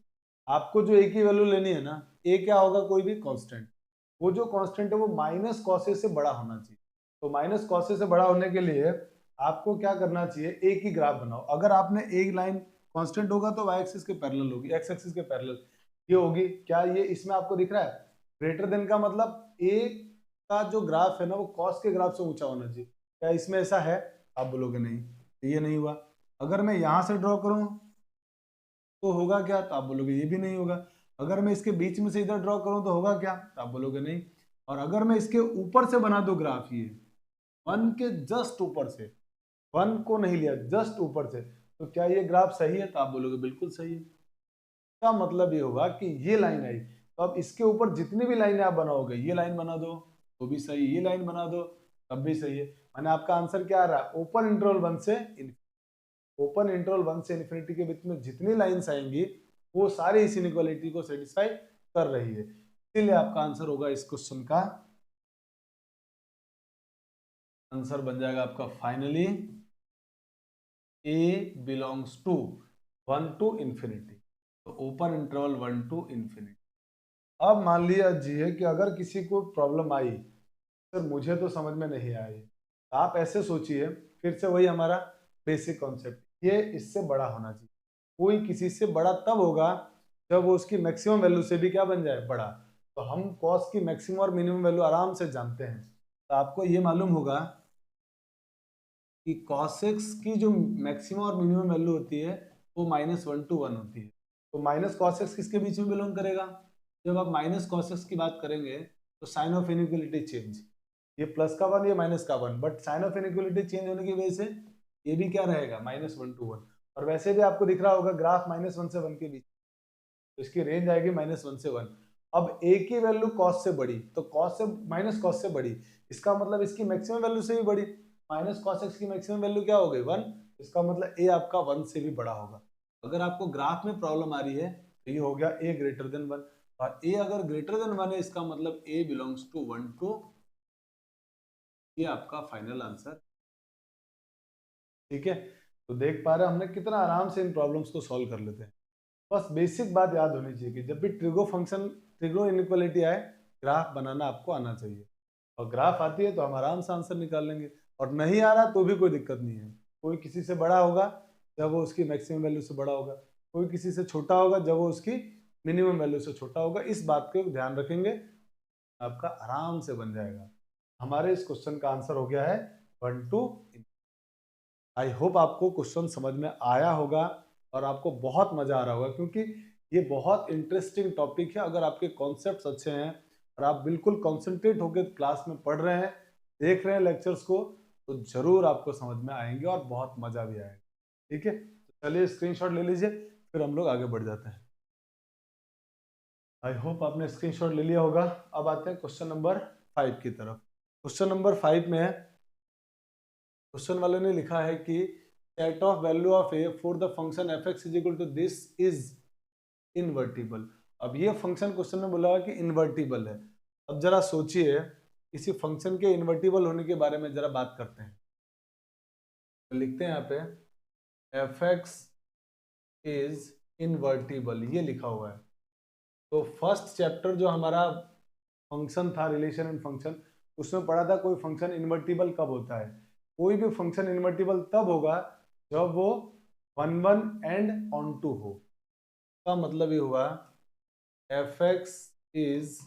आपको जो a की वैल्यू लेनी है ना, a क्या होगा, कोई भी कांस्टेंट, वो जो कांस्टेंट है वो माइनस cos a से बड़ा होना चाहिए। तो माइनस cos a से बड़ा होने के लिए आपको क्या करना चाहिए, a की ग्राफ बनाओ। अगर आपने एक लाइन कांस्टेंट होगा तो y एक्सिस के पैरेलल होगी, x एक्सिस के पैरेलल ये होगी। क्या ये इसमें आपको दिख रहा है, ग्रेटर देन का मतलब a का जो ग्राफ है ना वो cos के ग्राफ से ऊंचा होना चाहिए। क्या इसमें ऐसा है, आप बोलोगे नहीं, तो ये नहीं हुआ। अगर मैं यहां से ड्रॉ करूं तो होगा क्या, तो आप बोलोगे ये भी नहीं होगा। अगर मैं इसके बीच में से इधर ड्रॉ करूं तो होगा क्या, तो आप बोलोगे नहीं। और अगर मैं इसके ऊपर से बना दूं ग्राफ, ये वन के जस्ट ऊपर से, वन को नहीं लिया, जस्ट ऊपर से, तो क्या ये ग्राफ सही है, तो आप बोलोगे बिल्कुल सही है। का मतलब ये होगा कि ये लाइन आई, तो अब इसके ऊपर जितनी भी लाइनें आप बनाओगे, ये लाइन बना दो तो भी सही, ये लाइन बना दो तब भी सही है। माने आपका आंसर क्या आ रहा है, ओपन इंटरवल वन से, ओपन इंटरवल वन से इन्फिनिटी के बीच में जितनी लाइंस आएंगी वो सारी इस इनइक्वालिटी को सेटिस्फाई कर रही है। इसलिए आपका आंसर होगा इस क्वेश्चन का आंसर बन जाएगा आपका finally a belongs to 1 to infinity, तो ओपन इंटरवल 1 to इंफिनिटी। अब मान लिया जी कि अगर किसी को प्रॉब्लम आई, सर मुझे तो समझ में नहीं आई, आप ऐसे सोचिए, फिर से वही हमारा बेसिक कॉन्सेप्ट, ये इससे बड़ा होना चाहिए। कोई किसी से बड़ा तब होगा जब वो उसकी मैक्सिमम वैल्यू से भी क्या बन जाए, बड़ा। तो हम कॉस की मैक्सिमम और मिनिमम वैल्यू आराम से जानते हैं, तो आपको ये मालूम होगा कि cos x की जो मैक्सिमम और मिनिमम वैल्यू होती है वो -1 to 1 होती है। तो माइनस cos x किसके बीच में बिलोंग करेगा? जब आप माइनस cos x की बात करेंगे तो साइन ऑफ इनइक्वलिटी चेंज, ये प्लस का 1 ये माइनस का 1, but sign of inequality change होने की वजह से ये भी क्या रहेगा? -1 to 1। और वैसे भी आपको दिख रहा होगा ग्राफ -1 से 1 के बीच, तो इसकी रेंज आएगी -1 से 1। अब a की वैल्यू cos से बड़ी, तो cos से माइनस cos से बड़ी, इसका मतलब इसकी मैक्सिमम वैल्यू से भी बड़ी। माइनस cos x की मैक्सिमम वैल्यू क्या हो गई? 1। इसका मतलब a आपका 1 से भी बड़ा होगा। अगर आपको ग्राफ में प्रॉब्लम आ रही है तो ये हो गया a ग्रेटर देन 1, और a अगर ग्रेटर देन 1 है इसका मतलब a बिलोंग्स टू 1 टू, ये आपका फाइनल आंसर। ठीक है, तो देख पा रहे हैं हमने कितना आराम से इन प्रॉब्लम्स को सॉल्व कर लेते हैं। बस बेसिक बात याद होनी चाहिए कि जब भी ट्रिगो फंक्शन, ट्रिगो इनइक्वालिटी आए, ग्राफ बनाना आपको आना चाहिए, और ग्राफ आती है तो हम आराम से आंसर निकाल लेंगे, और नहीं आ रहा तो भी कोई दिक्कत नहीं है। कोई किसी से बड़ा होगा जब वो उसकी मैक्सिमम वैल्यू से बड़ा होगा, कोई किसी से छोटा होगा जब वो उसकी मिनिमम वैल्यू से छोटा होगा। इस बात को ध्यान रखेंगे, आपका आराम से बन जाएगा। हमारे इस क्वेश्चन का आंसर हो गया है 1 2। आई होप आपको क्वेश्चन समझ में आया होगा और आपको बहुत मजा आ रहा होगा, क्योंकि ये बहुत इंटरेस्टिंग टॉपिक है। अगर आपके कॉन्सेप्ट्स अच्छे हैं और आप बिल्कुल कॉन्सेंट्रेट होकर क्लास में पढ़ रहे हैं, देख रहे हैं लेक्चर्स को, तो जरूर आपको समझ में आएंगे और बहुत मजा भी आएगा। ठीक है, तो चलिए स्क्रीनशॉट ले लीजिए, फिर हम लोग आगे बढ़ जाते हैं। आई होप आपने स्क्रीनशॉट ले लिया होगा। अब आते हैं क्वेश्चन नंबर 5 की तरफ। क्वेश्चन नंबर 5 में है, क्वेश्चन वाले ने लिखा है कि set of value of A for the function F X is equal to this is invertible. अब ये फंक्शन क्वेश्चन में बोला है कि इनवर्टिबल है। अब जरा सोचिए, किसी फंक्शन के इनवर्टिबल होने के बारे में जरा बात करते हैं। तो लिखते हैं यहाँ पे एफ एक्स इज इनवर्टिबल, ये लिखा हुआ है। तो फर्स्ट चैप्टर जो हमारा फंक्शन था, रिलेशन एंड फंक्शन, उसमें पढ़ा था कोई फंक्शन इनवर्टिबल कब होता है। कोई भी फंक्शन इनवर्टिबल तब होगा जब वो 1 1 एंड ऑन टू हो। का मतलब ये हुआ एफ एक्स इज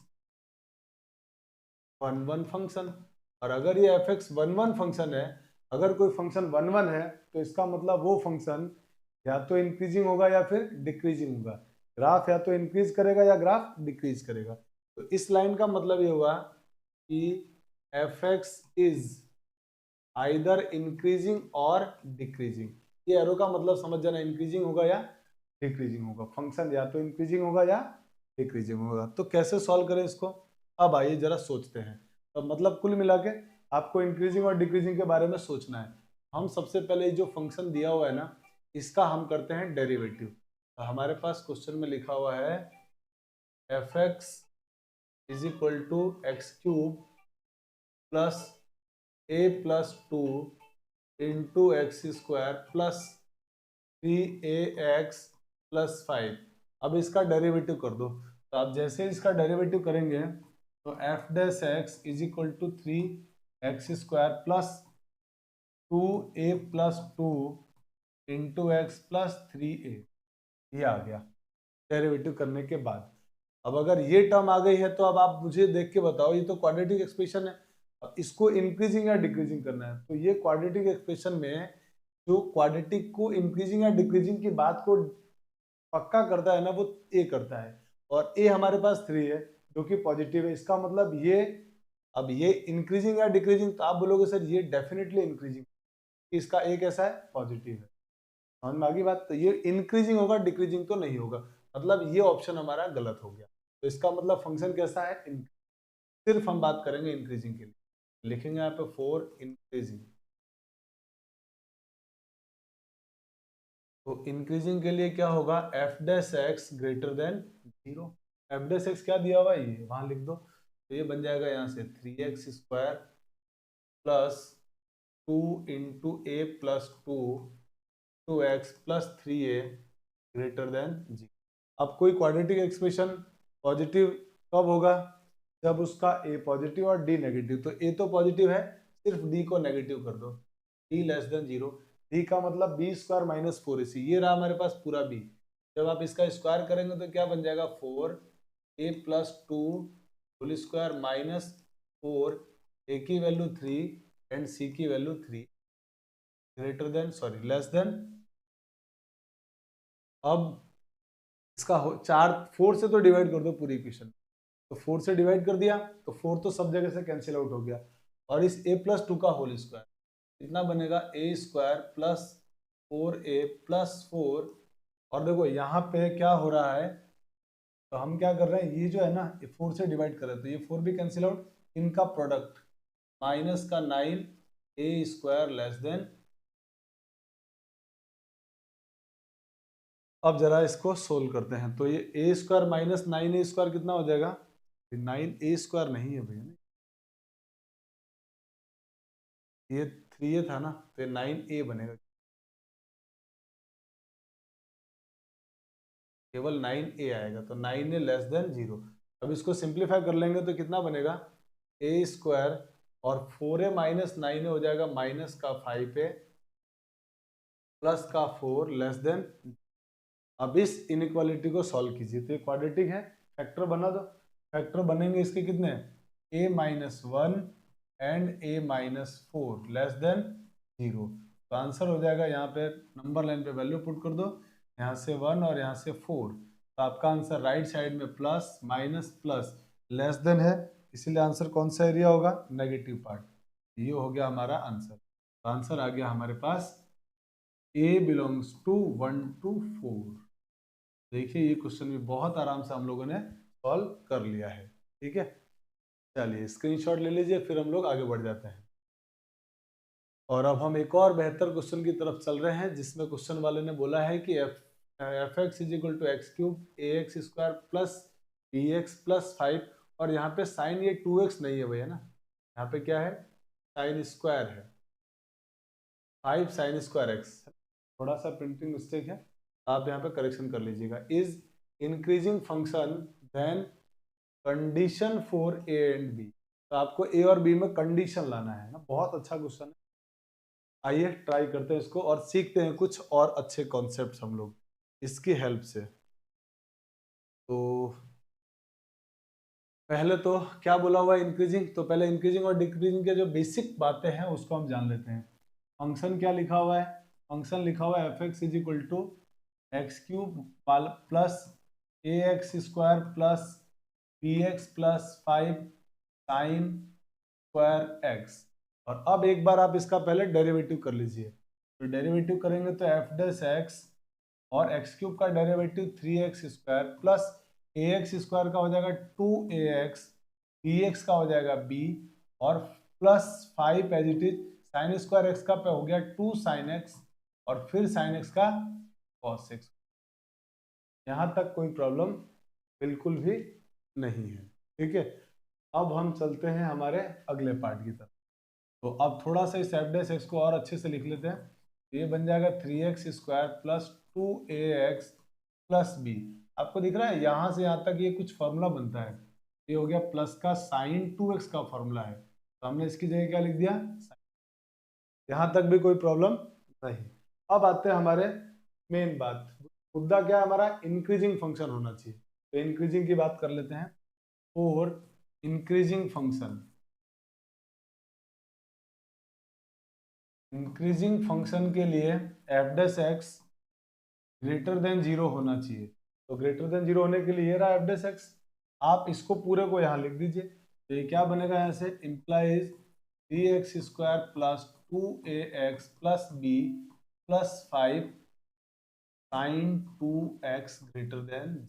1 1 फंक्शन, और अगर ये एफ एक्स 1 1 फंक्शन है, अगर कोई फंक्शन 1 1 है, तो इसका मतलब वो फंक्शन या तो इंक्रीजिंग होगा या फिर डिक्रीजिंग होगा। ग्राफ या तो इंक्रीज करेगा या ग्राफ डिक्रीज करेगा। तो इस लाइन का मतलब ये हुआ कि F X is either increasing और डिक्रीजिंग। ये एरो का मतलब समझ जाना, इंक्रीजिंग होगा या डिक्रीजिंग होगा। फंक्शन या तो इंक्रीजिंग होगा या डिक्रीजिंग होगा। तो कैसे सॉल्व करें इसको, अब आइए जरा सोचते हैं। तो मतलब कुल मिला के आपको इंक्रीजिंग और डिक्रीजिंग के बारे में सोचना है। हम सबसे पहले जो फंक्शन दिया हुआ है ना, इसका हम करते हैं डेरिवेटिव। तो हमारे पास क्वेश्चन में लिखा हुआ है F X is equal to X cube plus A plus 2 into X square plus 3ax plus 5। अब इसका डेरिवेटिव कर दो। तो आप जैसे इसका डेरिवेटिव करेंगे तो F dash X is equal to 3x square plus 2a plus 2 into X plus 3a, ये आ गया डेरिवेटिव करने के बाद। अब अगर ये टर्म आ गई है तो अब आप मुझे देख के बताओ, ये तो क्वाड्रेटिक एक्सप्रेशन है। अब इसको इंक्रीजिंग या डिक्रीजिंग करना है, तो ये क्वाड्रेटिक एक्सप्रेशन में जो क्वाड्रेटिक को इंक्रीजिंग या डिक्रीजिंग की बात को पक्का करता है ना, वो ए करता है। और ए हमारे पास 3 है जो कि पॉजिटिव है। इसका मतलब ये, अब ये इंक्रीजिंग या डिक्रीजिंग, तो आप बोलोगे सर ये डेफिनेटली इंक्रीजिंग, इसका ए कैसा है? पॉजिटिव है। समझ में आ गई बात? तो ये इंक्रीजिंग होगा, डिक्रीजिंग तो नहीं होगा। मतलब ये ऑप्शन हमारा गलत हो गया। तो इसका मतलब फंक्शन कैसा है? सिर्फ हम बात करेंगे इंक्रीजिंग के लिए, लिखेंगे यहाँ पे 4 इंक्रीजिंग। तो इंक्रीजिंग के लिए क्या होगा? F dash X greater than 0। F dash x क्या दिया हुआ है, ये वहां लिख दो। तो ये बन जाएगा यहाँ से 3x square plus 2 into A plus 2 2x plus 3a greater than 0। अब कोई क्वाड्रेटिक एक्सप्रेशन पॉजिटिव कब होगा? जब उसका a पॉजिटिव और d नेगेटिव। तो a तो पॉजिटिव है, सिर्फ d को नेगेटिव कर दो, d लेस देन 0। d का मतलब b स्क्वायर माइनस 4ac, ये रहा हमारे पास पूरा b। जब आप इसका स्क्वायर करेंगे तो क्या बन जाएगा? 4a plus 2 whole square minus 4, a की वैल्यू 3 एंड c की वैल्यू 3। Greater than sorry less than, अब इसका 4 से तो डिवाइड कर दो पूरी इक्वेशन, तो 4 से डिवाइड कर दिया तो 4 तो सब जगह से कैंसिल आउट हो गया, और इस a+2 का होल स्क्वायर कितना बनेगा, a² प्लस 4a+4, और देखो यहाँ पे क्या हो रहा है, तो हम क्या कर रहे हैं, ये जो है ना ये 4 से डिवाइड कर रहे हैं तो ये 4 भी कैंसिल आउट, इनका प्रोडक्ट माइनस का 9a² लेस देन, अब जरा इसको सोल्व करते हैं, तो ये a² माइनस 9a² कितना हो जाएगा, 9a² नहीं है भैया, ये 3a था ना, तो ये 9a बनेगा, केवल 9a आएगा, तो 9a लेस देन 0। अब इसको सिंप्लीफाई कर लेंगे तो कितना बनेगा, a² और 4a माइनस 9a हो जाएगा माइनस का 5a प्लस का 4 लेस देन। अब इस इनइक्वालिटी को सॉल्व कीजिए, तो ये क्वाड्रेटिक है, फैक्टर बना दो, फैक्टर बनेंगे इसके कितने, a-1 and a-4 less than 0, तो आंसर हो जाएगा, यहाँ पे नंबर लाइन पे वैल्यू पुट कर दो, यहाँ से 1 और यहाँ से 4, तो आपका आंसर राइट साइड में plus minus plus less than है, इसीलिए आंसर कौन सा एरिया होगा, नेगेटिव पार्ट, ये हो गया हमारा आंसर, तो आंसर आ गया हमारे पास a बिलोंग्स टू 1 to 4। देखिए ये क्वेश्चन भी बहुत आराम से हम लोगों ने सॉल्व कर लिया है, ठीक है, चलिए स्क्रीनशॉट ले लीजिए, फिर हम लोग आगे बढ़ जाते हैं। और अब हम एक और बेहतर क्वेश्चन की तरफ चल रहे हैं, जिसमें क्वेश्चन वाले ने बोला है कि f(x) = x³ ax² plus bx plus 5, और यहाँ पे साइन ये 2x नहीं है भैया ना, यहाँ पे क्या है, साइन स्क्वायर है, 5 साइन स्क्वायर x, थोड़ा सा प्रिंटिंग मिस्टेक है, आप यहाँ पे करेक्शन कर लीजिएगा, is increasing function then condition for a and b, तो आपको a और b में कंडीशन लाना है ना, बहुत अच्छा क्वेश्चन है, आइए ट्राई करते हैं इसको और सीखते हैं कुछ और अच्छे कॉन्सेप्ट्स हम लोग इसकी हेल्प से। तो पहले तो क्या बोला हुआ है, इंक्रीजिंग, तो पहले इंक्रीजिंग और डिक्रीजिंग के जो बेसिक बातें हैं उसको हम जान लेते हैं। फंक्शन क्या लिखा हुआ है, फंक्शन लिखा हुआ है f(x) = x³ plus ax² plus bx plus 5 sign square x, और अब एक बार आप इसका पहले डेरिवेटिव कर लीजिए, तो डेरिवेटिव करेंगे तो f' और x³ का डेरिवेटिव 3x² प्लस ax² का हो जाएगा 2ax, bx का हो जाएगा b, और plus 5 as it is sine square x का पे हो गया 2 sin x, और फिर sin x का cos x। यहाँ तक कोई प्रॉब्लम बिल्कुल भी नहीं है, ठीक है। अब हम चलते हैं हमारे अगले पार्ट की तरफ, तो अब थोड़ा सा इस f' को और अच्छे से लिख लेते हैं, ये बन जाएगा 3x² plus 2ax plus b, आपको दिख रहा है यहाँ से यहाँ तक ये कुछ फॉर्मूला बनता है, ये हो गया प्लस का साइन 2x का फॉर्मूला है, तो हमने इसकी जगह क्या लिख दिया, यहाँ तक भी कोई प्रॉब्लम नहीं। अब आते हैं हमारे मेन बात, मुद्दा क्या है हमारा, इंक्रीजिंग फंक्शन होना चाहिए, तो इंक्रीजिंग की बात कर लेते हैं, और इंक्रीजिंग फंक्शन, इंक्रीजिंग फंक्शन के लिए f' ग्रेटर देन 0 होना चाहिए, तो ग्रेटर देन 0 होने के लिए ये रहा f', आप इसको पूरे को यहाँ लिख दीजिए, तो ये क्या बनेगा, यहाँ से implies 3x² plus 2ax plus b plus 5 sine 2x greater than.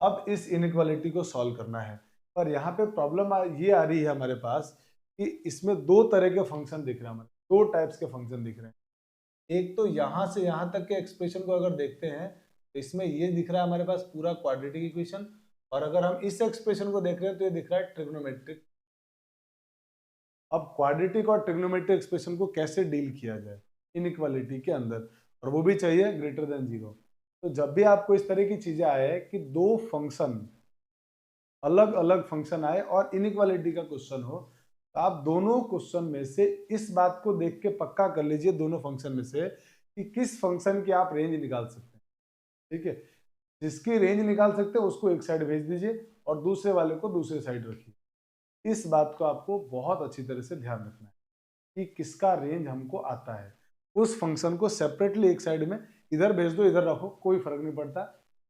अब इस इनइक्वालिटी को सॉल्व करना है, पर यहाँ पे प्रॉब्लम ये आ रही है हमारे पास कि इसमें दो तरह के फंक्शन दिख रहे हैं, हमारे दो टाइप्स के फंक्शन दिख रहे हैं, एक तो यहाँ से यहाँ तक के एक्सप्रेशन को अगर देखते हैं तो इसमें ये दिख रहा है हमारे पास पूरा क्वाड्रेटिक इक्वेशन, और अगर हम इस एक्सप्रेशन को देख रहे हैं तो ये दिख रहा है ट्रिग्नोमेट्रिक। अब क्वाड्रेटिक और ट्रिग्नोमेट्रिक एक्सप्रेशन को कैसे डील किया जाए इनइक्वालिटी के अंदर, और वो भी चाहिए ग्रेटर देन 0, तो जब भी आपको इस तरह की चीजें आए कि दो फंक्शन अलग अलग फंक्शन आए और इनइक्वालिटी का क्वेश्चन हो, तो आप दोनों क्वेश्चन में से इस बात को देख के पक्का कर लीजिए दोनों फंक्शन में से कि किस फंक्शन की आप रेंज निकाल सकते हैं, ठीक है, जिसकी रेंज निकाल सकते हैं उसको एक साइड भेज दीजिए और दूसरे वाले को दूसरे साइड रखिए। इस बात को आपको बहुत अच्छी तरह से ध्यान रखना है कि किसका रेंज हमको आता है, उस फंक्शन को सेपरेटली एक साइड में इधर भेज दो, इधर रखो, कोई फर्क नहीं पड़ता,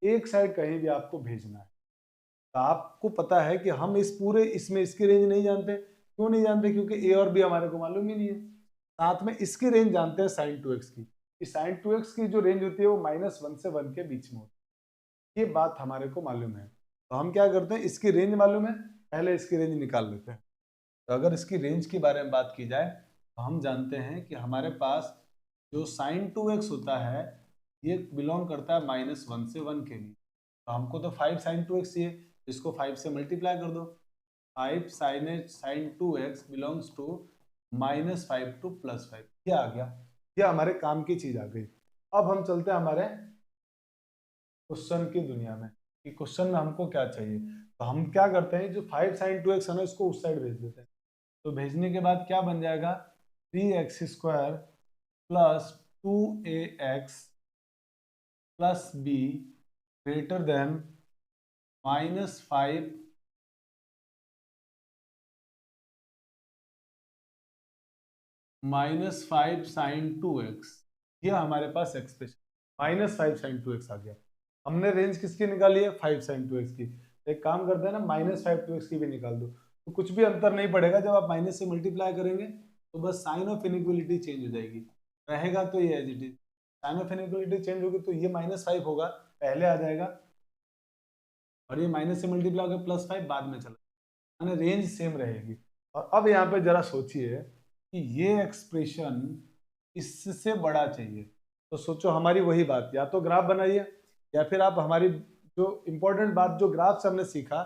एक साइड कहीं भी आपको भेजना है। तो आपको पता है कि हम इस पूरे इसमें इसकी रेंज नहीं जानते। क्यों नहीं जानते? क्योंकि ए और बी हमारे को मालूम ही नहीं है। साथ में इसकी रेंज जानते हैं sin 2x की, कि sin 2x की जो रेंज होती है वो -1 से 1 के बीच में होती है। ये बात हमारे को मालूम है। तो हम क्या करते हैं, इसकी रेंज मालूम है, पहले इसकी रेंज निकाल लेते हैं। तो अगर इसकी रेंज के बारे में बात की जाए तो हम जानते हैं कि हमारे पास जो sin 2x होता है ये बिलोंग करता है -1 से 1 के लिए। तो हमको तो 5 sin 2x चाहिए, इसको 5 से मल्टीप्लाई कर दो। 5 sin 2x belongs to -5 to +5, ये आ गया। ये हमारे काम की चीज आ गई। अब हम चलते हैं हमारे क्वेश्चन की दुनिया में, कि क्वेश्चन में हमको क्या चाहिए। तो हम क्या करते हैं, जो 5 sin 2x है ना, इसको उस साइड भेज देते हैं। तो भेजने के बाद क्या बन जाएगा, 3x² plus 2ax plus b greater than -5 sin 2x। ये हमारे पास एक्सप्रेशन -5 sin 2x आ गया। हमने रेंज किसकी निकाली है, 5 sin 2x की। एक काम करते हैं ना, -5 2x की भी निकाल दो, तो कुछ भी अंतर नहीं पड़ेगा। जब आप माइनस से मल्टीप्लाई करेंगे तो बस साइन ऑफ इनइक्वलिटी चेंज हो जाएगी, रहेगा तो ये as it is. Sign of inequality change होगी तो ये -5 होगा, पहले आ जाएगा, और ये माइनस से मल्टीप्लाई होकर +5 बाद में चला, यानी रेंज सेम रहेगी। और अब यहाँ पे जरा सोचिए कि ये एक्सप्रेशन इससे बड़ा चाहिए, तो सोचो हमारी वही बात, या तो ग्राफ बनाइए, या फिर आप हमारी जो इंपॉर्टेंट बात जो ग्राफ से हमने सीखा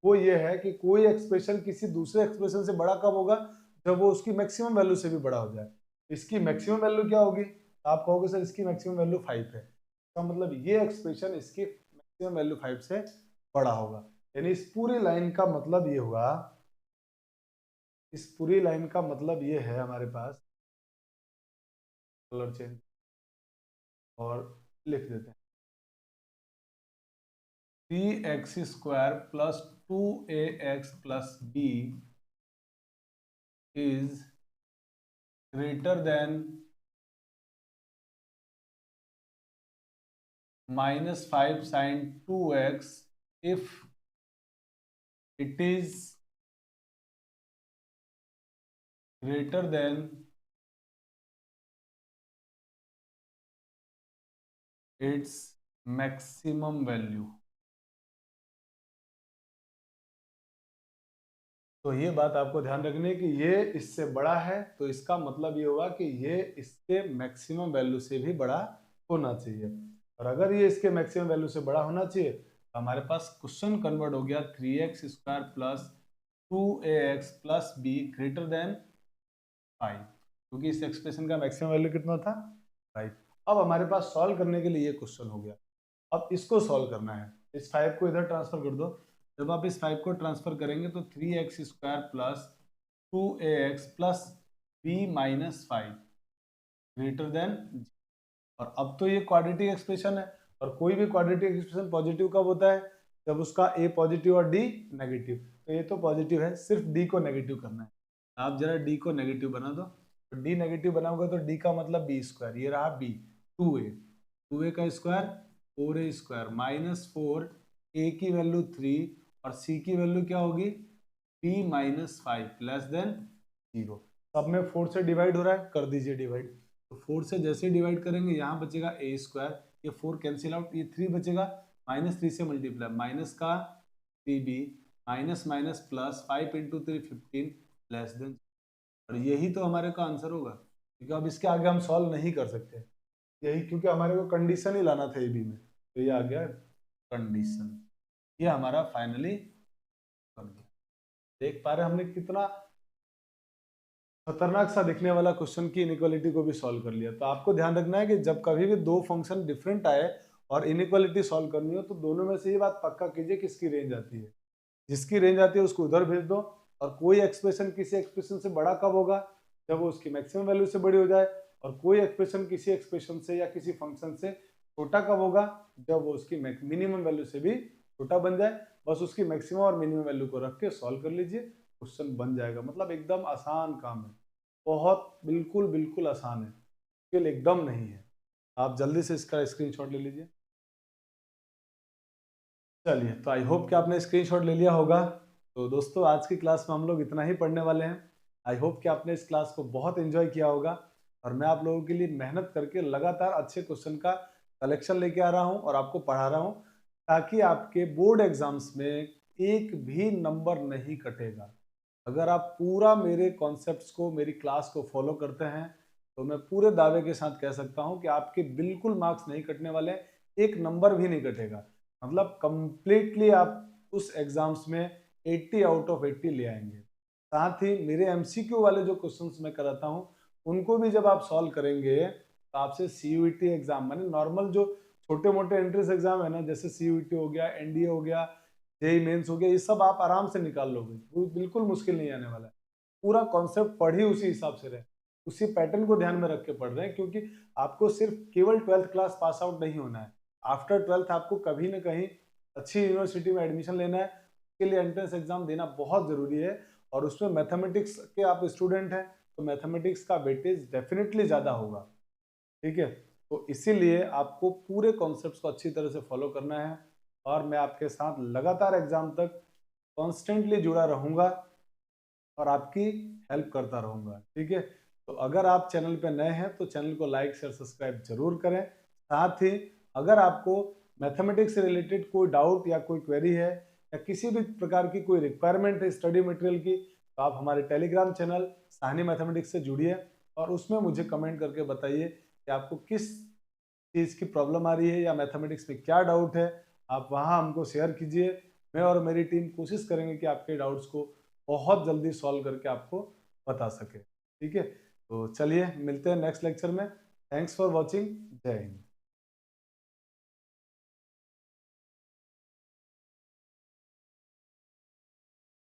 वो ये है कि कोई एक्सप्रेशन किसी दूसरे एक्सप्रेशन से बड़ा कब होगा, जब वो उसकी मैक्सिमम वैल्यू से भी बड़ा हो जाए। इसकी मैक्सिमम वैल्यू क्या होगी, तो आप कहोगे सर इसकी मैक्सिमम वैल्यू 5 है, इसका मतलब ये एक्सप्रेशन इसकी मैक्सिमम वैल्यू 5 से बड़ा होगा। यानी इस पूरी लाइन का मतलब ये हुआ, इस पूरी लाइन का मतलब ये है हमारे पास, कलर चेंज और लिख देते हैं, 3x² plus 2ax plus b is greater than -5 sin 2x if it is greater than its maximum value। तो ये बात आपको ध्यान रखनी है कि ये इससे बड़ा है, तो इसका मतलब ये होगा कि ये इसके मैक्सिमम वैल्यू से भी बड़ा होना चाहिए। और अगर ये इसके मैक्सिमम वैल्यू से बड़ा होना चाहिए तो हमारे पास क्वेश्चन कन्वर्ट हो गया 3x² plus 2ax plus b greater than 5, क्योंकि इस एक्सप्रेशन का मैक्सिमम वैल्यू कितना था, 5। अब हमारे पास सॉल्व करने के लिए ये क्वेश्चन हो गया। अब इसको सॉल्व करना है, इस 5 को इधर ट्रांसफर कर दो। जब आप इस 5 को ट्रांसफर करेंगे तो 3x² plus 2ax plus b -5 greater than, और अब तो ये क्वाड्रेटिक एक्सप्रेशन है, और कोई भी क्वाड्रेटिक एक्सप्रेशन पॉजिटिव कब होता है, जब उसका a पॉजिटिव और d नेगेटिव। तो ये तो पॉजिटिव है, सिर्फ d को नेगेटिव करना है। आप जरा d को नेगेटिव बना दो, तो d नेगेटिव बनाओगे तो d का मतलब b², ये रहा b, 2a का स्क्वायर 4a² -4, a की वैल्यू 3 और c की वैल्यू क्या होगी, b -5 लेस देन 0। सब में 4 से डिवाइड हो रहा है, कर दीजिए डिवाइड। तो 4 से जैसे डिवाइड करेंगे यहाँ बचेगा a², ये 4 कैंसिल आउट, ये 3 बचेगा, -3 से मल्टीप्लाई, माइनस का 3b minus minus plus 5 × 3 15 less than, और यही तो हमारे का आंसर होगा, क्योंकि अब इसके आगे हम सॉल्व नहीं कर सकते यही, क्योंकि हमारे को कंडीशन ही लाना था ए बी में, तो ये आ गया कंडीशन। ये हमारा फाइनली बन गया। देख पा रहे हमने कितना खतरनाक सा दिखने वाला क्वेश्चन की इनइक्वालिटी को भी सॉल्व कर लिया। तो आपको ध्यान रखना है कि जब कभी भी दो फंक्शन डिफरेंट आए और इनइक्वालिटी सॉल्व करनी हो तो दोनों में से ये बात पक्का कीजिए किसकी रेंज आती है, जिसकी रेंज आती है उसको उधर भेज दो। और कोई एक्सप्रेशन किसी एक्सप्रेशन से बड़ा कब होगा, जब वो उसकी मैक्सिमम वैल्यू से बड़ी हो जाए, और कोई एक्सप्रेशन किसी एक्सप्रेशन से या किसी फंक्शन से छोटा कब होगा, जब वो उसकी मिनिमम वैल्यू से भी छोटा बन जाए। बस उसकी मैक्सिमम और मिनिमम वैल्यू को रख के सॉल्व कर लीजिए, क्वेश्चन बन जाएगा। मतलब एकदम आसान काम है, बहुत बिल्कुल बिल्कुल आसान है। मुश्किल एकदम नहीं है। आप जल्दी से इसका स्क्रीनशॉट ले लीजिए। चलिए, तो आई होप कि आपने स्क्रीनशॉट ले लिया होगा। तो दोस्तों, आज की क्लास में हम लोग इतना ही पढ़ने वाले हैं। आई होप कि आपने इस क्लास को बहुत एंजॉय किया होगा और मैं आप लोगों के लिए मेहनत करके लगातार अच्छे क्वेश्चन का कलेक्शन लेके आ रहा हूं और आपको पढ़ा रहा हूं, ताकि आपके बोर्ड एग्जाम्स में एक भी नंबर नहीं कटेगा। अगर आप पूरा मेरे कॉन्सेप्ट्स को, मेरी क्लास को फॉलो करते हैं, तो मैं पूरे दावे के साथ कह सकता हूं कि आपके बिल्कुल मार्क्स नहीं कटने वाले, एक नंबर भी नहीं कटेगा। मतलब कंप्लीटली आप उस एग्जाम्स में 80 आउट ऑफ 80 ले आएंगे। साथ ही मेरे एमसीक्यू वाले जो क्वेश्चंस मैं कराता हूं, उनको भी जब आप सॉल्व करेंगे तो आपसे सीयूईटी एग्जाम, माने नॉर्मल जो छोटे मोटे एंट्रेंस एग्जाम है ना, जैसे सीयूईटी हो गया, एनडीए हो गया, जेई मेंस हो गया, ये सब आप आराम से निकाल लोगे। वो बिल्कुल मुश्किल नहीं आने वाला है। पूरा कॉन्सेप्ट पढ़ ही उसी हिसाब से रहे, उसी पैटर्न को ध्यान में रख के पढ़ रहे हैं, क्योंकि आपको सिर्फ केवल 12th क्लास पास आउट नहीं होना है। आफ्टर 12th आपको कभी ना कहीं अच्छी यूनिवर्सिटी में एडमिशन लेना है। उसके लिए एंट्रेंस एग्जाम देना बहुत जरूरी है, और उसमें मैथमेटिक्स के आप स्टूडेंट हैं तो मैथमेटिक्स का वेटेज डेफिनेटली ज्यादा होगा। ठीक है, तो इसीलिए आपको पूरे कॉन्सेप्ट्स को अच्छी तरह से फॉलो करना है, और मैं आपके साथ लगातार एग्जाम तक कॉन्स्टेंटली जुड़ा रहूंगा और आपकी हेल्प करता रहूंगा। ठीक है, तो अगर आप चैनल पे नए हैं तो चैनल को लाइक शेयर सब्सक्राइब जरूर करें। साथ ही अगर आपको मैथमेटिक्स से रिलेटेड कोई डाउट या कोई क्वेरी है, या किसी भी प्रकार की कोई रिक्वायरमेंट है स्टडी मटेरियल की, तो आप हमारे टेलीग्राम चैनल साहनी मैथमेटिक्स से जुड़िए और उसमें मुझे कमेंट करके बताइए कि आपको किस चीज़ की प्रॉब्लम आ रही है या मैथमेटिक्स में क्या डाउट है। आप वहाँ हमको शेयर कीजिए। मैं और मेरी टीम कोशिश करेंगे कि आपके डाउट्स को बहुत जल्दी सॉल्व करके आपको बता सके। ठीक है, तो चलिए मिलते हैं नेक्स्ट लेक्चर में। Thanks for watching. जय हिंद।